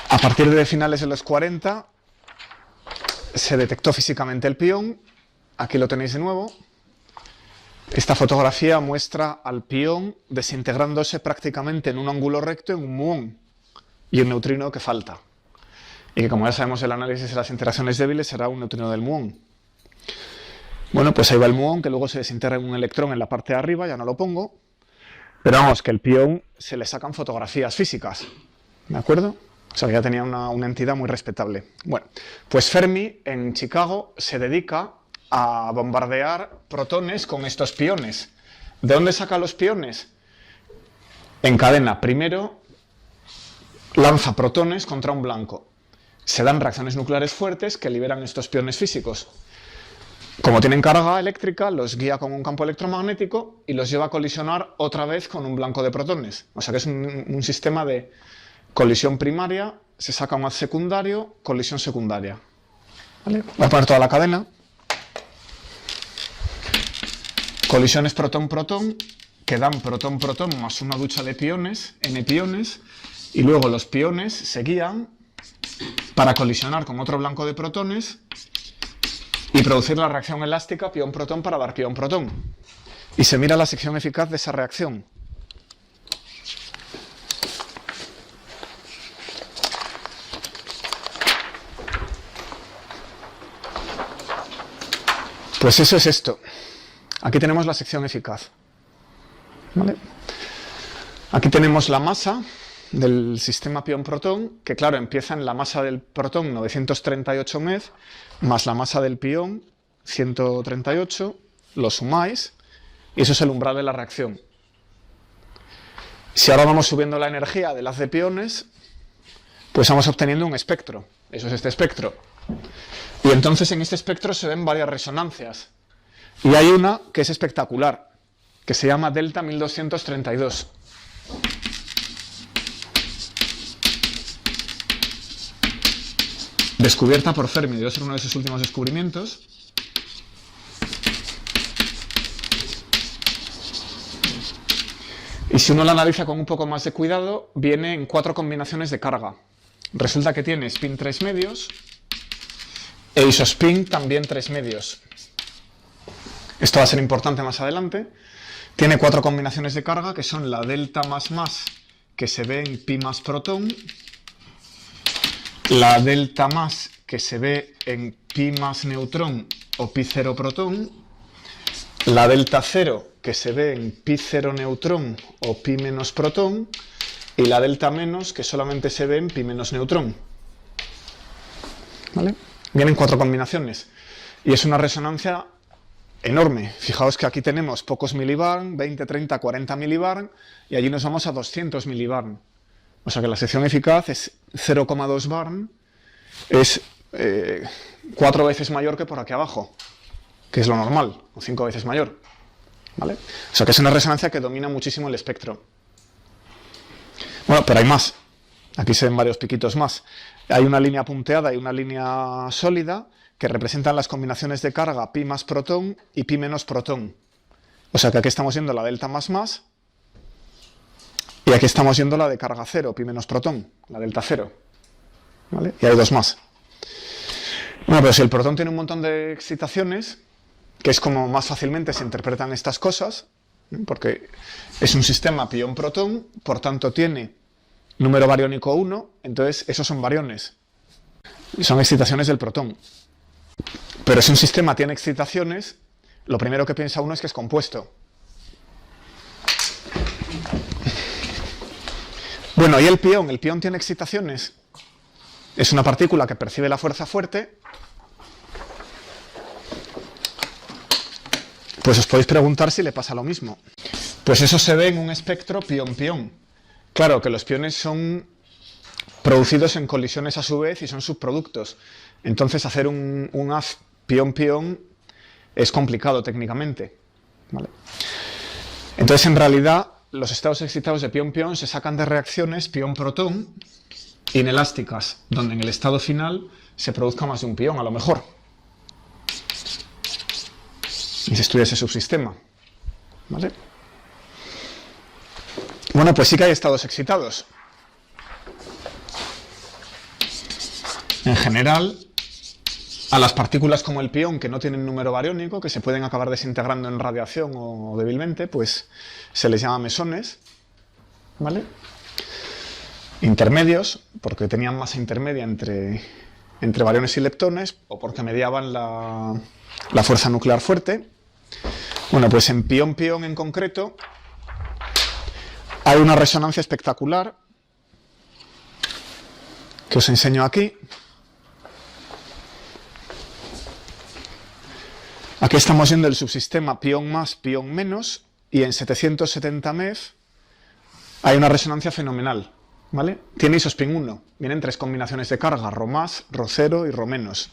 a partir de finales de los 40 se detectó físicamente el pión. Aquí lo tenéis de nuevo. Esta fotografía muestra al pión desintegrándose prácticamente en un ángulo recto en un muón y un neutrino que falta. Y que, como ya sabemos, el análisis de las interacciones débiles será un neutrino del muón. Bueno, pues ahí va el muón, que luego se desintegra en un electrón en la parte de arriba, ya no lo pongo. Pero vamos, que el pión se le sacan fotografías físicas. ¿De acuerdo? O sea, ya tenía una entidad muy respetable. Bueno, pues Fermi en Chicago se dedica a bombardear protones con estos piones. ¿De dónde saca los piones? Encadena. Primero lanza protones contra un blanco. Se dan reacciones nucleares fuertes que liberan estos piones físicos. Como tienen carga eléctrica, los guía con un campo electromagnético y los lleva a colisionar otra vez con un blanco de protones. O sea que es un sistema de colisión primaria, se saca un haz secundario, colisión secundaria. ¿Vale? Voy a poner toda la cadena. Colisiones protón-protón, que dan protón-protón más una ducha de piones, n piones, y luego los piones se guían para colisionar con otro blanco de protones y producir la reacción elástica pión-protón para dar pión-protón. Y se mira la sección eficaz de esa reacción. Pues eso es esto. Aquí tenemos la sección eficaz. ¿Vale? Aquí tenemos la masa del sistema pión-protón, que claro, empieza en la masa del protón 938 MeV, más la masa del pión 138, lo sumáis, y eso es el umbral de la reacción. Si ahora vamos subiendo la energía del haz de piones, pues vamos obteniendo un espectro. Eso es este espectro. Y entonces en este espectro se ven varias resonancias. Y hay una que es espectacular, que se llama delta 1232. Descubierta por Fermi, debe ser uno de sus últimos descubrimientos. Y si uno la analiza con un poco más de cuidado, viene en 4 combinaciones de carga. Resulta que tiene spin 3 medios e isospin también 3 medios. Esto va a ser importante más adelante. Tiene 4 combinaciones de carga que son la delta más que se ve en pi más protón, la delta más que se ve en pi más neutrón o pi 0 protón, la delta 0 que se ve en pi 0 neutrón o pi menos protón y la delta menos que solamente se ve en pi menos neutrón. ¿Vale? Vienen 4 combinaciones y es una resonancia enorme. Fijaos que aquí tenemos pocos milibarn, 20, 30, 40 milibarn y allí nos vamos a 200 milibarn. O sea que la sección eficaz es 0,2 barn, es 4 veces mayor que por aquí abajo, que es lo normal, o 5 veces mayor. ¿Vale? O sea que es una resonancia que domina muchísimo el espectro. Bueno, pero hay más. Aquí se ven varios piquitos más. Hay una línea punteada y una línea sólida que representan las combinaciones de carga pi más protón y pi menos protón. O sea que aquí estamos viendo la delta más y aquí estamos viendo la de carga 0, pi menos protón, la delta 0. ¿Vale? Y hay 2 más. Bueno, pero si el protón tiene un montón de excitaciones, que es como más fácilmente se interpretan estas cosas, porque es un sistema pión-protón, por tanto tiene número bariónico 1, entonces esos son bariones. Son excitaciones del protón. Pero si un sistema tiene excitaciones, lo primero que piensa uno es que es compuesto. Bueno, ¿y el pión? ¿El pión tiene excitaciones? Es una partícula que percibe la fuerza fuerte. Pues os podéis preguntar si le pasa lo mismo. Pues eso se ve en un espectro pión-pión. Claro que los piones son producidos en colisiones a su vez y son subproductos. Entonces hacer un haz pión-pión es complicado técnicamente. ¿Vale? Entonces en realidad los estados excitados de pión-pión se sacan de reacciones pión-protón inelásticas, donde en el estado final se produzca más de un pión a lo mejor. Y se estudia ese subsistema. ¿Vale? Bueno, pues sí que hay estados excitados. En general, a las partículas como el pión, que no tienen número bariónico, que se pueden acabar desintegrando en radiación o débilmente, pues se les llama mesones. ¿Vale? Intermedios, porque tenían masa intermedia entre bariones y leptones, o porque mediaban la fuerza nuclear fuerte. Bueno, pues en pión-pión en concreto hay una resonancia espectacular que os enseño aquí. Aquí estamos viendo el subsistema pión más, pión menos, y en 770 MeV hay una resonancia fenomenal. ¿Vale? Tiene isospin 1. Vienen 3 combinaciones de carga, Rho más, Rho 0 y Rho menos.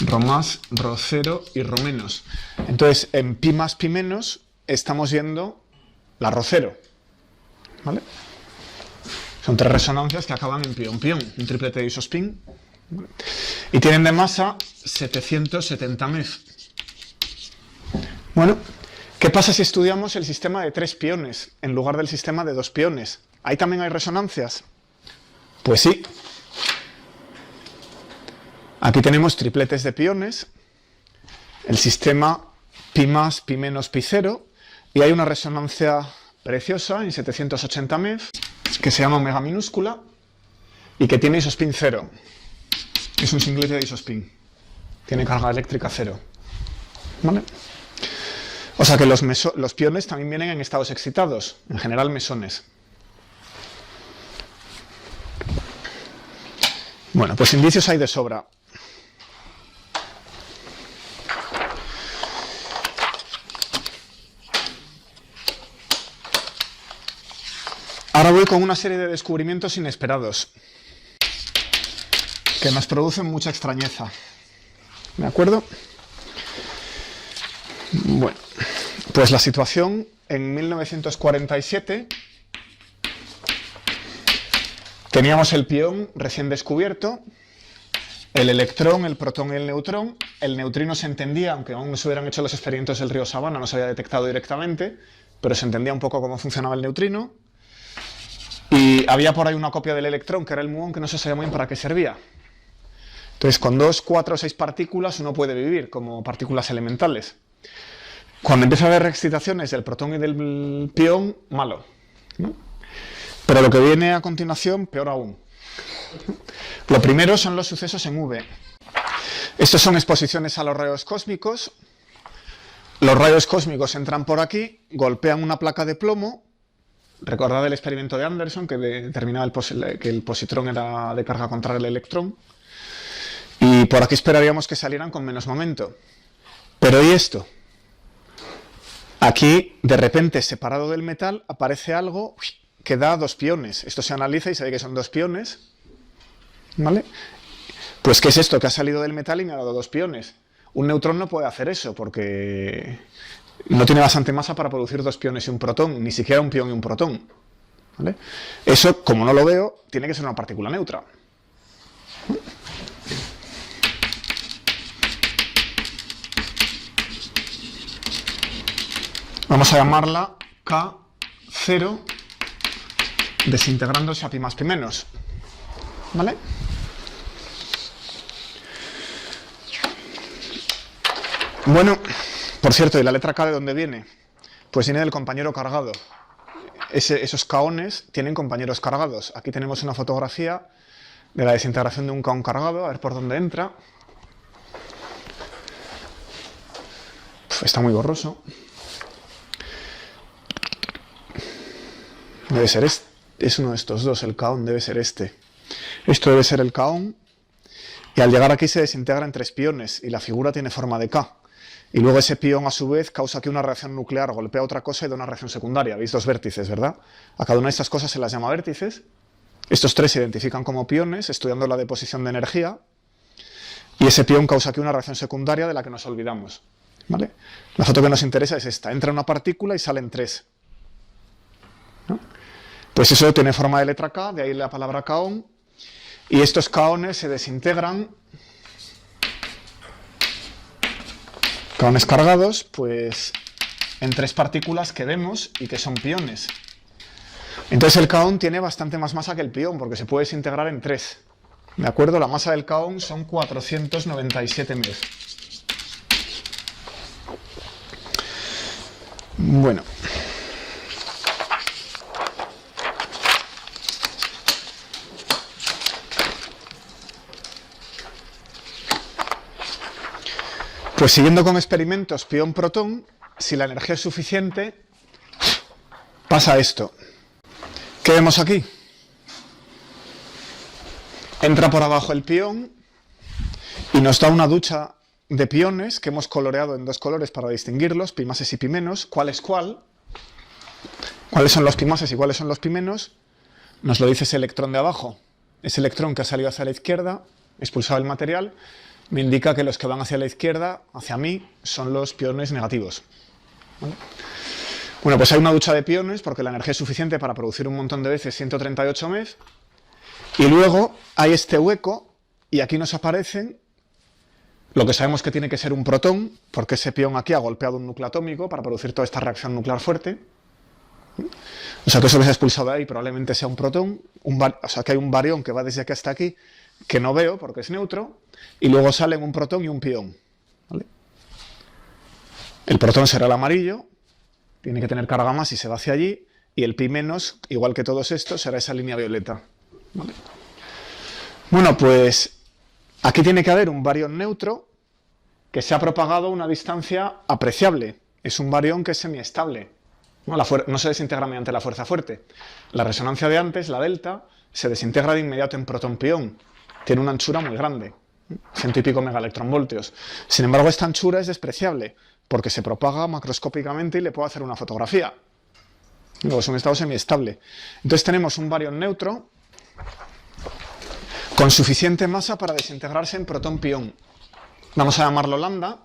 Rho más, Rho 0 y Rho menos. Entonces, en pi más, pi menos, estamos viendo la Rho 0. ¿Vale? Son 3 resonancias que acaban en pión-pión, un triplete de isospin. ¿Vale? Y tienen de masa 770 MeV. Bueno, ¿qué pasa si estudiamos el sistema de 3 piones en lugar del sistema de 2 piones? ¿Ahí también hay resonancias? Pues sí. Aquí tenemos tripletes de piones, el sistema pi más, pi menos, pi 0, y hay una resonancia preciosa en 780 MeV, que se llama omega minúscula, y que tiene isospin 0. Es un singlete de isospin. Tiene carga eléctrica 0. ¿Vale? O sea que los piones también vienen en estados excitados, en general mesones. Bueno, pues indicios hay de sobra. Ahora voy con una serie de descubrimientos inesperados que nos producen mucha extrañeza. ¿De acuerdo? Bueno, pues la situación en 1947 teníamos el pión recién descubierto, el electrón, el protón y el neutrón. El neutrino se entendía, aunque aún no se hubieran hecho los experimentos del río Savannah, no se había detectado directamente, pero se entendía un poco cómo funcionaba el neutrino. Y había por ahí una copia del electrón, que era el muón, que no se sabía muy bien para qué servía. Entonces, con 2, 4 o 6 partículas uno puede vivir como partículas elementales. Cuando empieza a haber reexcitaciones del protón y del pión, malo, ¿no? Pero lo que viene a continuación, peor aún. Lo primero son los sucesos en V. Estos son exposiciones a los rayos cósmicos. Los rayos cósmicos entran por aquí, golpean una placa de plomo. Recordad el experimento de Anderson, que determinaba que el positrón era de carga contraria al electrón. Y por aquí esperaríamos que salieran con menos momento. Pero ¿y esto? Aquí, de repente, separado del metal, aparece algo que da 2 piones. Esto se analiza y se ve que son 2 piones. ¿Vale? Pues ¿qué es esto? Que ha salido del metal y me ha dado 2 piones. Un neutrón no puede hacer eso porque no tiene bastante masa para producir 2 piones y un protón, ni siquiera un pión y un protón. ¿Vale? Eso, como no lo veo, tiene que ser una partícula neutra. Vamos a llamarla K0 desintegrándose a pi más pi menos. ¿Vale? Bueno, por cierto, ¿y la letra K de dónde viene? Pues viene del compañero cargado. Esos kaones tienen compañeros cargados. Aquí tenemos una fotografía de la desintegración de un kaón cargado, a ver por dónde entra. Está muy borroso. Debe ser este. Es uno de estos dos, el kaón debe ser este. Esto debe ser el kaón. Y al llegar aquí se desintegra en 3 piones y la figura tiene forma de K. Y luego ese pión a su vez causa que una reacción nuclear golpea otra cosa y da una reacción secundaria. ¿Veis 2 vértices, verdad? A cada una de estas cosas se las llama vértices. Estos 3 se identifican como piones estudiando la deposición de energía. Y ese pión causa aquí una reacción secundaria de la que nos olvidamos. ¿Vale? La foto que nos interesa es esta. Entra una partícula y salen 3. ¿No? Pues eso tiene forma de letra K, de ahí la palabra kaón. Y estos kaones se desintegran, kaones cargados, pues en 3 partículas que vemos y que son piones. Entonces el kaón tiene bastante más masa que el pión, porque se puede desintegrar en 3. ¿De acuerdo? La masa del kaón son 497 MeV. Bueno. Pues siguiendo con experimentos pión-protón, si la energía es suficiente, pasa esto. ¿Qué vemos aquí? Entra por abajo el pión y nos da una ducha de piones que hemos coloreado en 2 colores para distinguirlos, pi máses y pi menos. ¿Cuál es cuál? ¿Cuáles son los pi máses y cuáles son los pi menos? Nos lo dice ese electrón de abajo. Ese electrón que ha salido hacia la izquierda, expulsado el material, me indica que los que van hacia la izquierda, hacia mí, son los piones negativos. ¿Vale? Bueno, pues hay una ducha de piones porque la energía es suficiente para producir un montón de veces 138 MeV. Y luego hay este hueco y aquí nos aparecen lo que sabemos que tiene que ser un protón, porque ese pión aquí ha golpeado un núcleo atómico para producir toda esta reacción nuclear fuerte. O sea que eso que se ha expulsado de ahí probablemente sea un protón, o sea que hay un barión que va desde aquí hasta aquí, que no veo porque es neutro, y luego salen un protón y un pión. ¿Vale? El protón será el amarillo, tiene que tener carga más y se va hacia allí, y el pi menos, igual que todos estos, será esa línea violeta. ¿Vale? Bueno, pues aquí tiene que haber un barión neutro que se ha propagado a una distancia apreciable. Es un barión que es semiestable. No se desintegra mediante la fuerza fuerte. La resonancia de antes, la delta, se desintegra de inmediato en protón-pión. Tiene una anchura muy grande, 100 y pico megaelectronvoltios. Sin embargo, esta anchura es despreciable, porque se propaga macroscópicamente y le puedo hacer una fotografía. Luego es un estado semiestable. Entonces tenemos un barión neutro con suficiente masa para desintegrarse en protón-pión. Vamos a llamarlo lambda.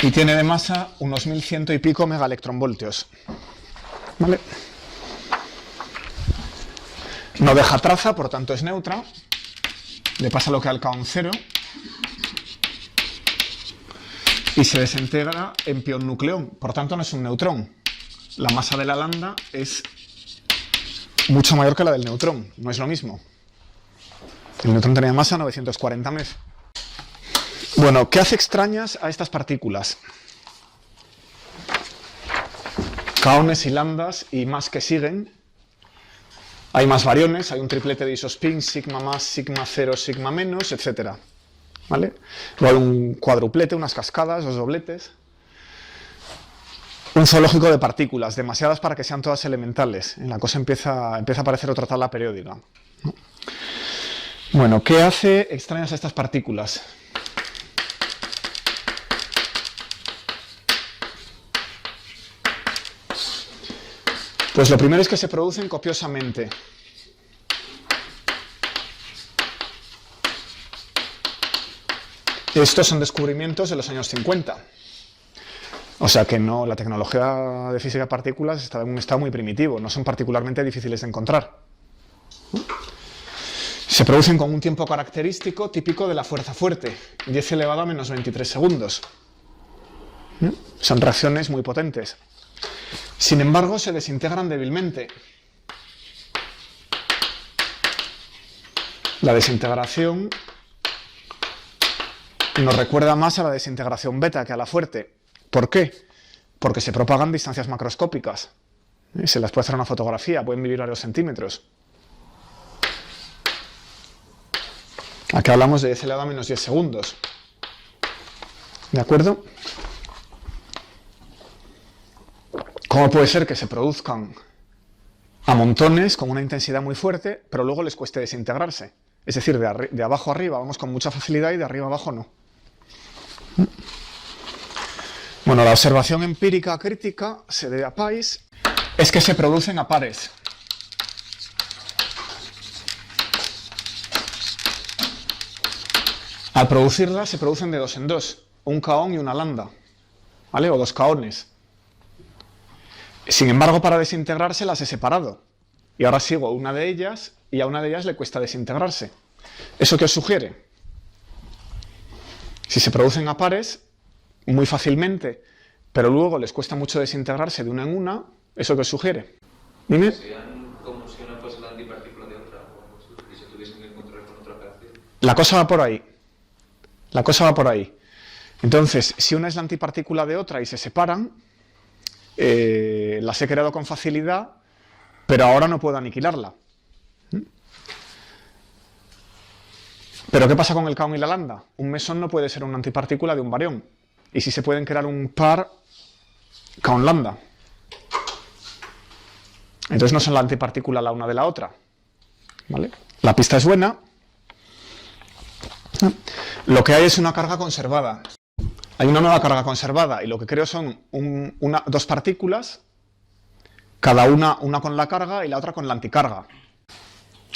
Y tiene de masa unos 1100 y pico megaelectronvoltios. ¿Vale? No deja traza, por tanto es neutra. Le pasa lo que al kaon 0. Y se desintegra en pión nucleón. Por tanto no es un neutrón. La masa de la lambda es mucho mayor que la del neutrón. No es lo mismo. El neutrón tenía masa 940 MeV. Bueno, ¿qué hace extrañas a estas partículas? Kaones y lambdas y más que siguen. Hay más variones, hay un triplete de isospin, sigma más, sigma 0, sigma menos, etc. ¿Vale? Luego hay un cuadruplete, unas cascadas, dos dobletes. Un zoológico de partículas, demasiadas para que sean todas elementales. La cosa empieza a aparecer otra tabla periódica. Bueno, ¿qué hace extrañas a estas partículas? Pues lo primero es que se producen copiosamente. Estos son descubrimientos de los años 50. O sea que no, la tecnología de física de partículas está en un estado muy primitivo, no son particularmente difíciles de encontrar. Se producen con un tiempo característico típico de la fuerza fuerte, 10 elevado a menos 23 segundos. Son reacciones muy potentes. Sin embargo, se desintegran débilmente. La desintegración nos recuerda más a la desintegración beta que a la fuerte. ¿Por qué? Porque se propagan distancias macroscópicas. Se las puede hacer una fotografía, pueden vivir varios centímetros. Aquí hablamos de 10 elevado a menos 10 segundos. ¿De acuerdo? ¿Cómo puede ser que se produzcan a montones con una intensidad muy fuerte, pero luego les cueste desintegrarse? Es decir, de abajo a arriba vamos con mucha facilidad y de arriba a abajo no. Bueno, la observación empírica crítica se debe a Pais, es que se producen a pares. Al producirlas se producen de dos en dos, un kaón y una lambda, ¿vale? O dos kaones. Sin embargo, para desintegrarse las he separado. Y ahora sigo una de ellas y a una de ellas le cuesta desintegrarse. ¿Eso qué os sugiere? Si se producen a pares, muy fácilmente, pero luego les cuesta mucho desintegrarse de una en una, ¿eso qué os sugiere? Dime. ¿Serían como si una fuese la antipartícula de otra y se tuviesen que encontrar con otra reacción? La cosa va por ahí. La cosa va por ahí. Entonces, si una es la antipartícula de otra y se separan, las he creado con facilidad, pero ahora no puedo aniquilarla. ¿Pero qué pasa con el kaón y la lambda? Un mesón no puede ser una antipartícula de un barión. Y si se pueden crear un par kaón-lambda. Entonces no son la antipartícula la una de la otra. ¿Vale? La pista es buena. Lo que hay es una carga conservada. Hay una nueva carga conservada y lo que creo son dos partículas, cada una con la carga y la otra con la anticarga.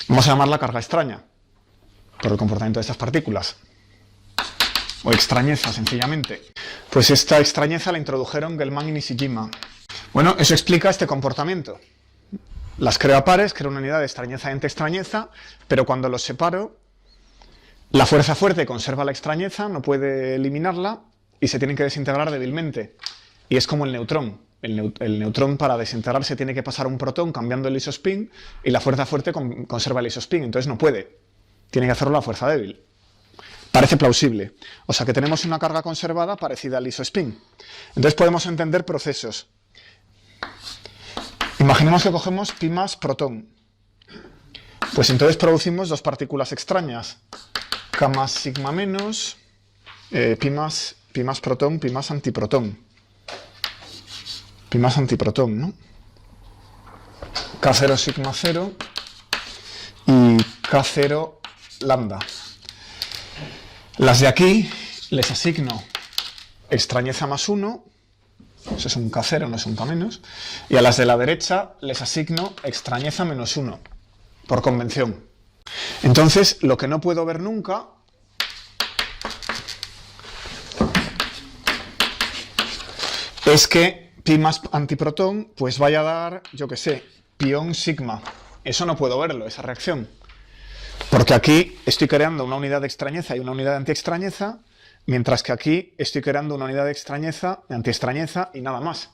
Vamos a llamarla carga extraña, por el comportamiento de estas partículas. O extrañeza, sencillamente. Pues esta extrañeza la introdujeron Gell-Mann y Nishijima. Bueno, eso explica este comportamiento. Las creo a pares, creo una unidad de extrañeza entre extrañeza, pero cuando los separo, la fuerza fuerte conserva la extrañeza, no puede eliminarla, y se tienen que desintegrar débilmente. Y es como el neutrón. El neutrón para desintegrarse tiene que pasar un protón cambiando el isospin, y la fuerza fuerte conserva el isospin, entonces no puede. Tiene que hacerlo la fuerza débil. Parece plausible. O sea que tenemos una carga conservada parecida al isospin. Entonces podemos entender procesos. Imaginemos que cogemos pi más protón. Pues entonces producimos dos partículas extrañas. K más sigma menos, pi más protón, pi más antiprotón. Pi más antiprotón, ¿no? K0 sigma 0 y K0 lambda. Las de aquí les asigno extrañeza más 1, eso es un K0, no es un K menos, y a las de la derecha les asigno extrañeza menos 1, por convención. Entonces, lo que no puedo ver nunca es que pi más antiprotón pues vaya a dar, yo qué sé, pión sigma. Eso no puedo verlo, esa reacción. Porque aquí estoy creando una unidad de extrañeza y una unidad de antiextrañeza, mientras que aquí estoy creando una unidad de extrañeza, de antiextrañeza y nada más.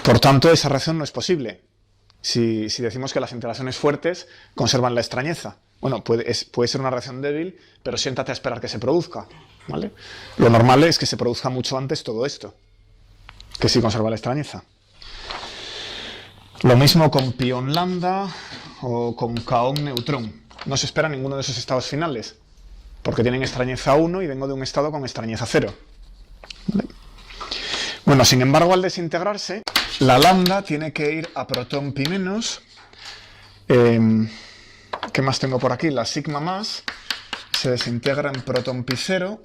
Por tanto, esa reacción no es posible. Si decimos que las interacciones fuertes conservan la extrañeza. Bueno, puede ser una reacción débil, pero siéntate a esperar que se produzca, ¿vale? Lo normal es que se produzca mucho antes todo esto, que sí conserva la extrañeza. Lo mismo con pión lambda o con kaón neutrón. No se espera ninguno de esos estados finales, porque tienen extrañeza 1 y vengo de un estado con extrañeza 0. ¿Vale? Bueno, sin embargo, al desintegrarse, la lambda tiene que ir a protón pi menos. ¿Qué más tengo por aquí? La sigma más se desintegra en protón pi 0.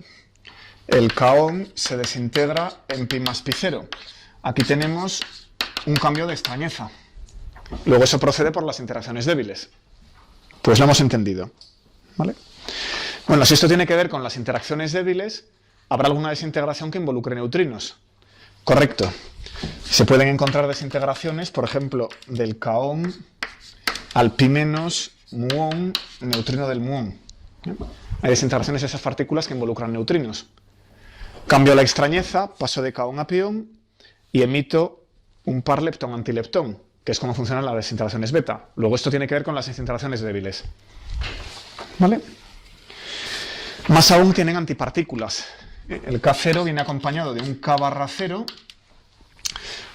El kaón se desintegra en pi más pi 0. Aquí tenemos un cambio de extrañeza. Luego eso procede por las interacciones débiles. Pues lo hemos entendido, ¿vale? Bueno, si esto tiene que ver con las interacciones débiles, ¿habrá alguna desintegración que involucre neutrinos? Correcto. Se pueden encontrar desintegraciones, por ejemplo, del kaón al pi menos muón, neutrino del muón. Hay desintegraciones de esas partículas que involucran neutrinos. Cambio la extrañeza, paso de kaón a pión y emito un par leptón-antileptón, que es como funcionan las desintegraciones beta. Luego esto tiene que ver con las desintegraciones débiles. ¿Vale? Más aún tienen antipartículas. El K0 viene acompañado de un K/0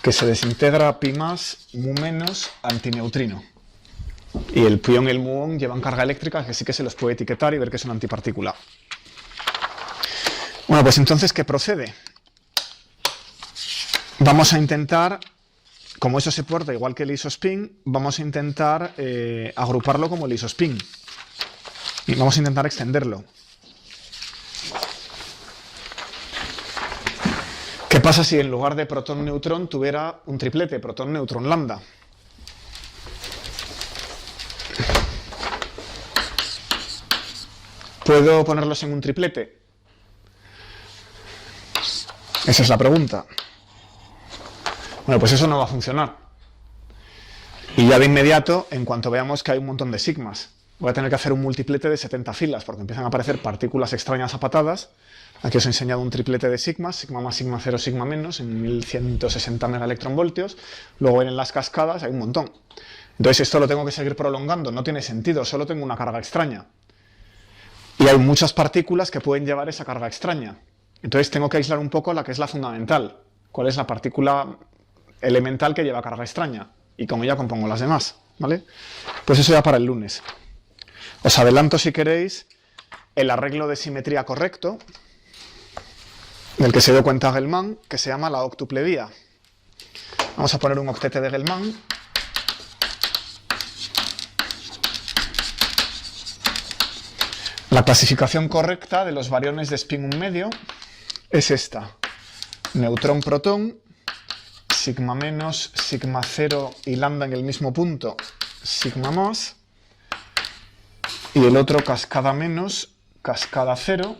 que se desintegra pi más, mu menos, antineutrino. Y el pión y el muón llevan carga eléctrica que sí que se los puede etiquetar y ver que es una antipartícula. Bueno, pues entonces, ¿qué procede? Vamos a intentar, como eso se porta igual que el isospin, vamos a intentar agruparlo como el isospin. Y vamos a intentar extenderlo. ¿Qué pasa si en lugar de protón-neutrón tuviera un triplete, protón-neutrón-lambda? ¿Puedo ponerlos en un triplete? Esa es la pregunta. Bueno, pues eso no va a funcionar. Y ya de inmediato, en cuanto veamos que hay un montón de sigmas, voy a tener que hacer un multiplete de 70 filas, porque empiezan a aparecer partículas extrañas a patadas. Aquí os he enseñado un triplete de sigmas, sigma más, sigma 0, sigma menos, en 1160 megaelectronvoltios. Luego vienen las cascadas, hay un montón. Entonces esto lo tengo que seguir prolongando, no tiene sentido, solo tengo una carga extraña. Y hay muchas partículas que pueden llevar esa carga extraña. Entonces tengo que aislar un poco la que es la fundamental. ¿Cuál es la partícula elemental que lleva carga extraña? Y como ya compongo las demás, ¿vale? Pues eso ya para el lunes. Os adelanto, si queréis, el arreglo de simetría correcto, del que se dio cuenta Gell-Mann, que se llama la óctuple vía. Vamos a poner un octete de Gell-Mann. La clasificación correcta de los bariones de spin 1 medio es esta. Neutrón-protón, sigma menos, sigma 0 y lambda en el mismo punto, sigma más. Y el otro cascada menos, cascada 0,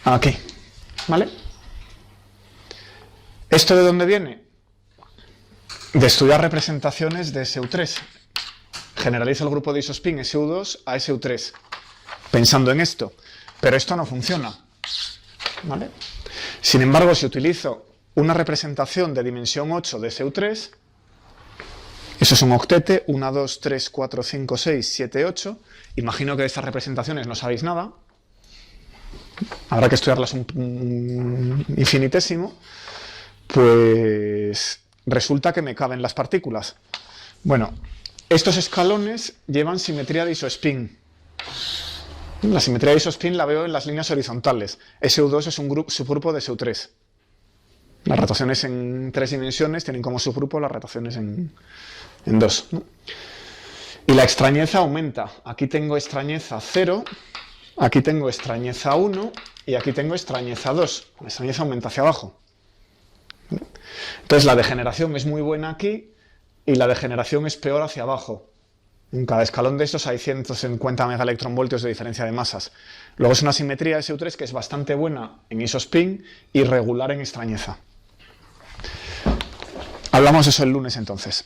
aquí. ¿Vale? ¿Esto de dónde viene? De estudiar representaciones de SU3. Generalizo el grupo de isospin SU2 a SU3, pensando en esto. Pero esto no funciona. ¿Vale? Sin embargo, si utilizo una representación de dimensión 8 de SU3, eso es un octete, 1, 2, 3, 4, 5, 6, 7, 8. Imagino que de estas representaciones no sabéis nada. Habrá que estudiarlas un infinitésimo. Pues resulta que me caben las partículas. Bueno, estos escalones llevan simetría de isospin. La simetría de isospin la veo en las líneas horizontales. SU2 es un subgrupo de SU3. Las rotaciones en 3 dimensiones tienen como subgrupo las rotaciones en 2, ¿no? Y la extrañeza aumenta. Aquí tengo extrañeza 0, aquí tengo extrañeza 1 y aquí tengo extrañeza 2. La extrañeza aumenta hacia abajo. Entonces la degeneración es muy buena aquí y la degeneración es peor hacia abajo. En cada escalón de estos hay 150 megaelectronvoltios de diferencia de masas. Luego es una simetría de SU3 que es bastante buena en isospin y regular en extrañeza. Hablamos de eso el lunes entonces.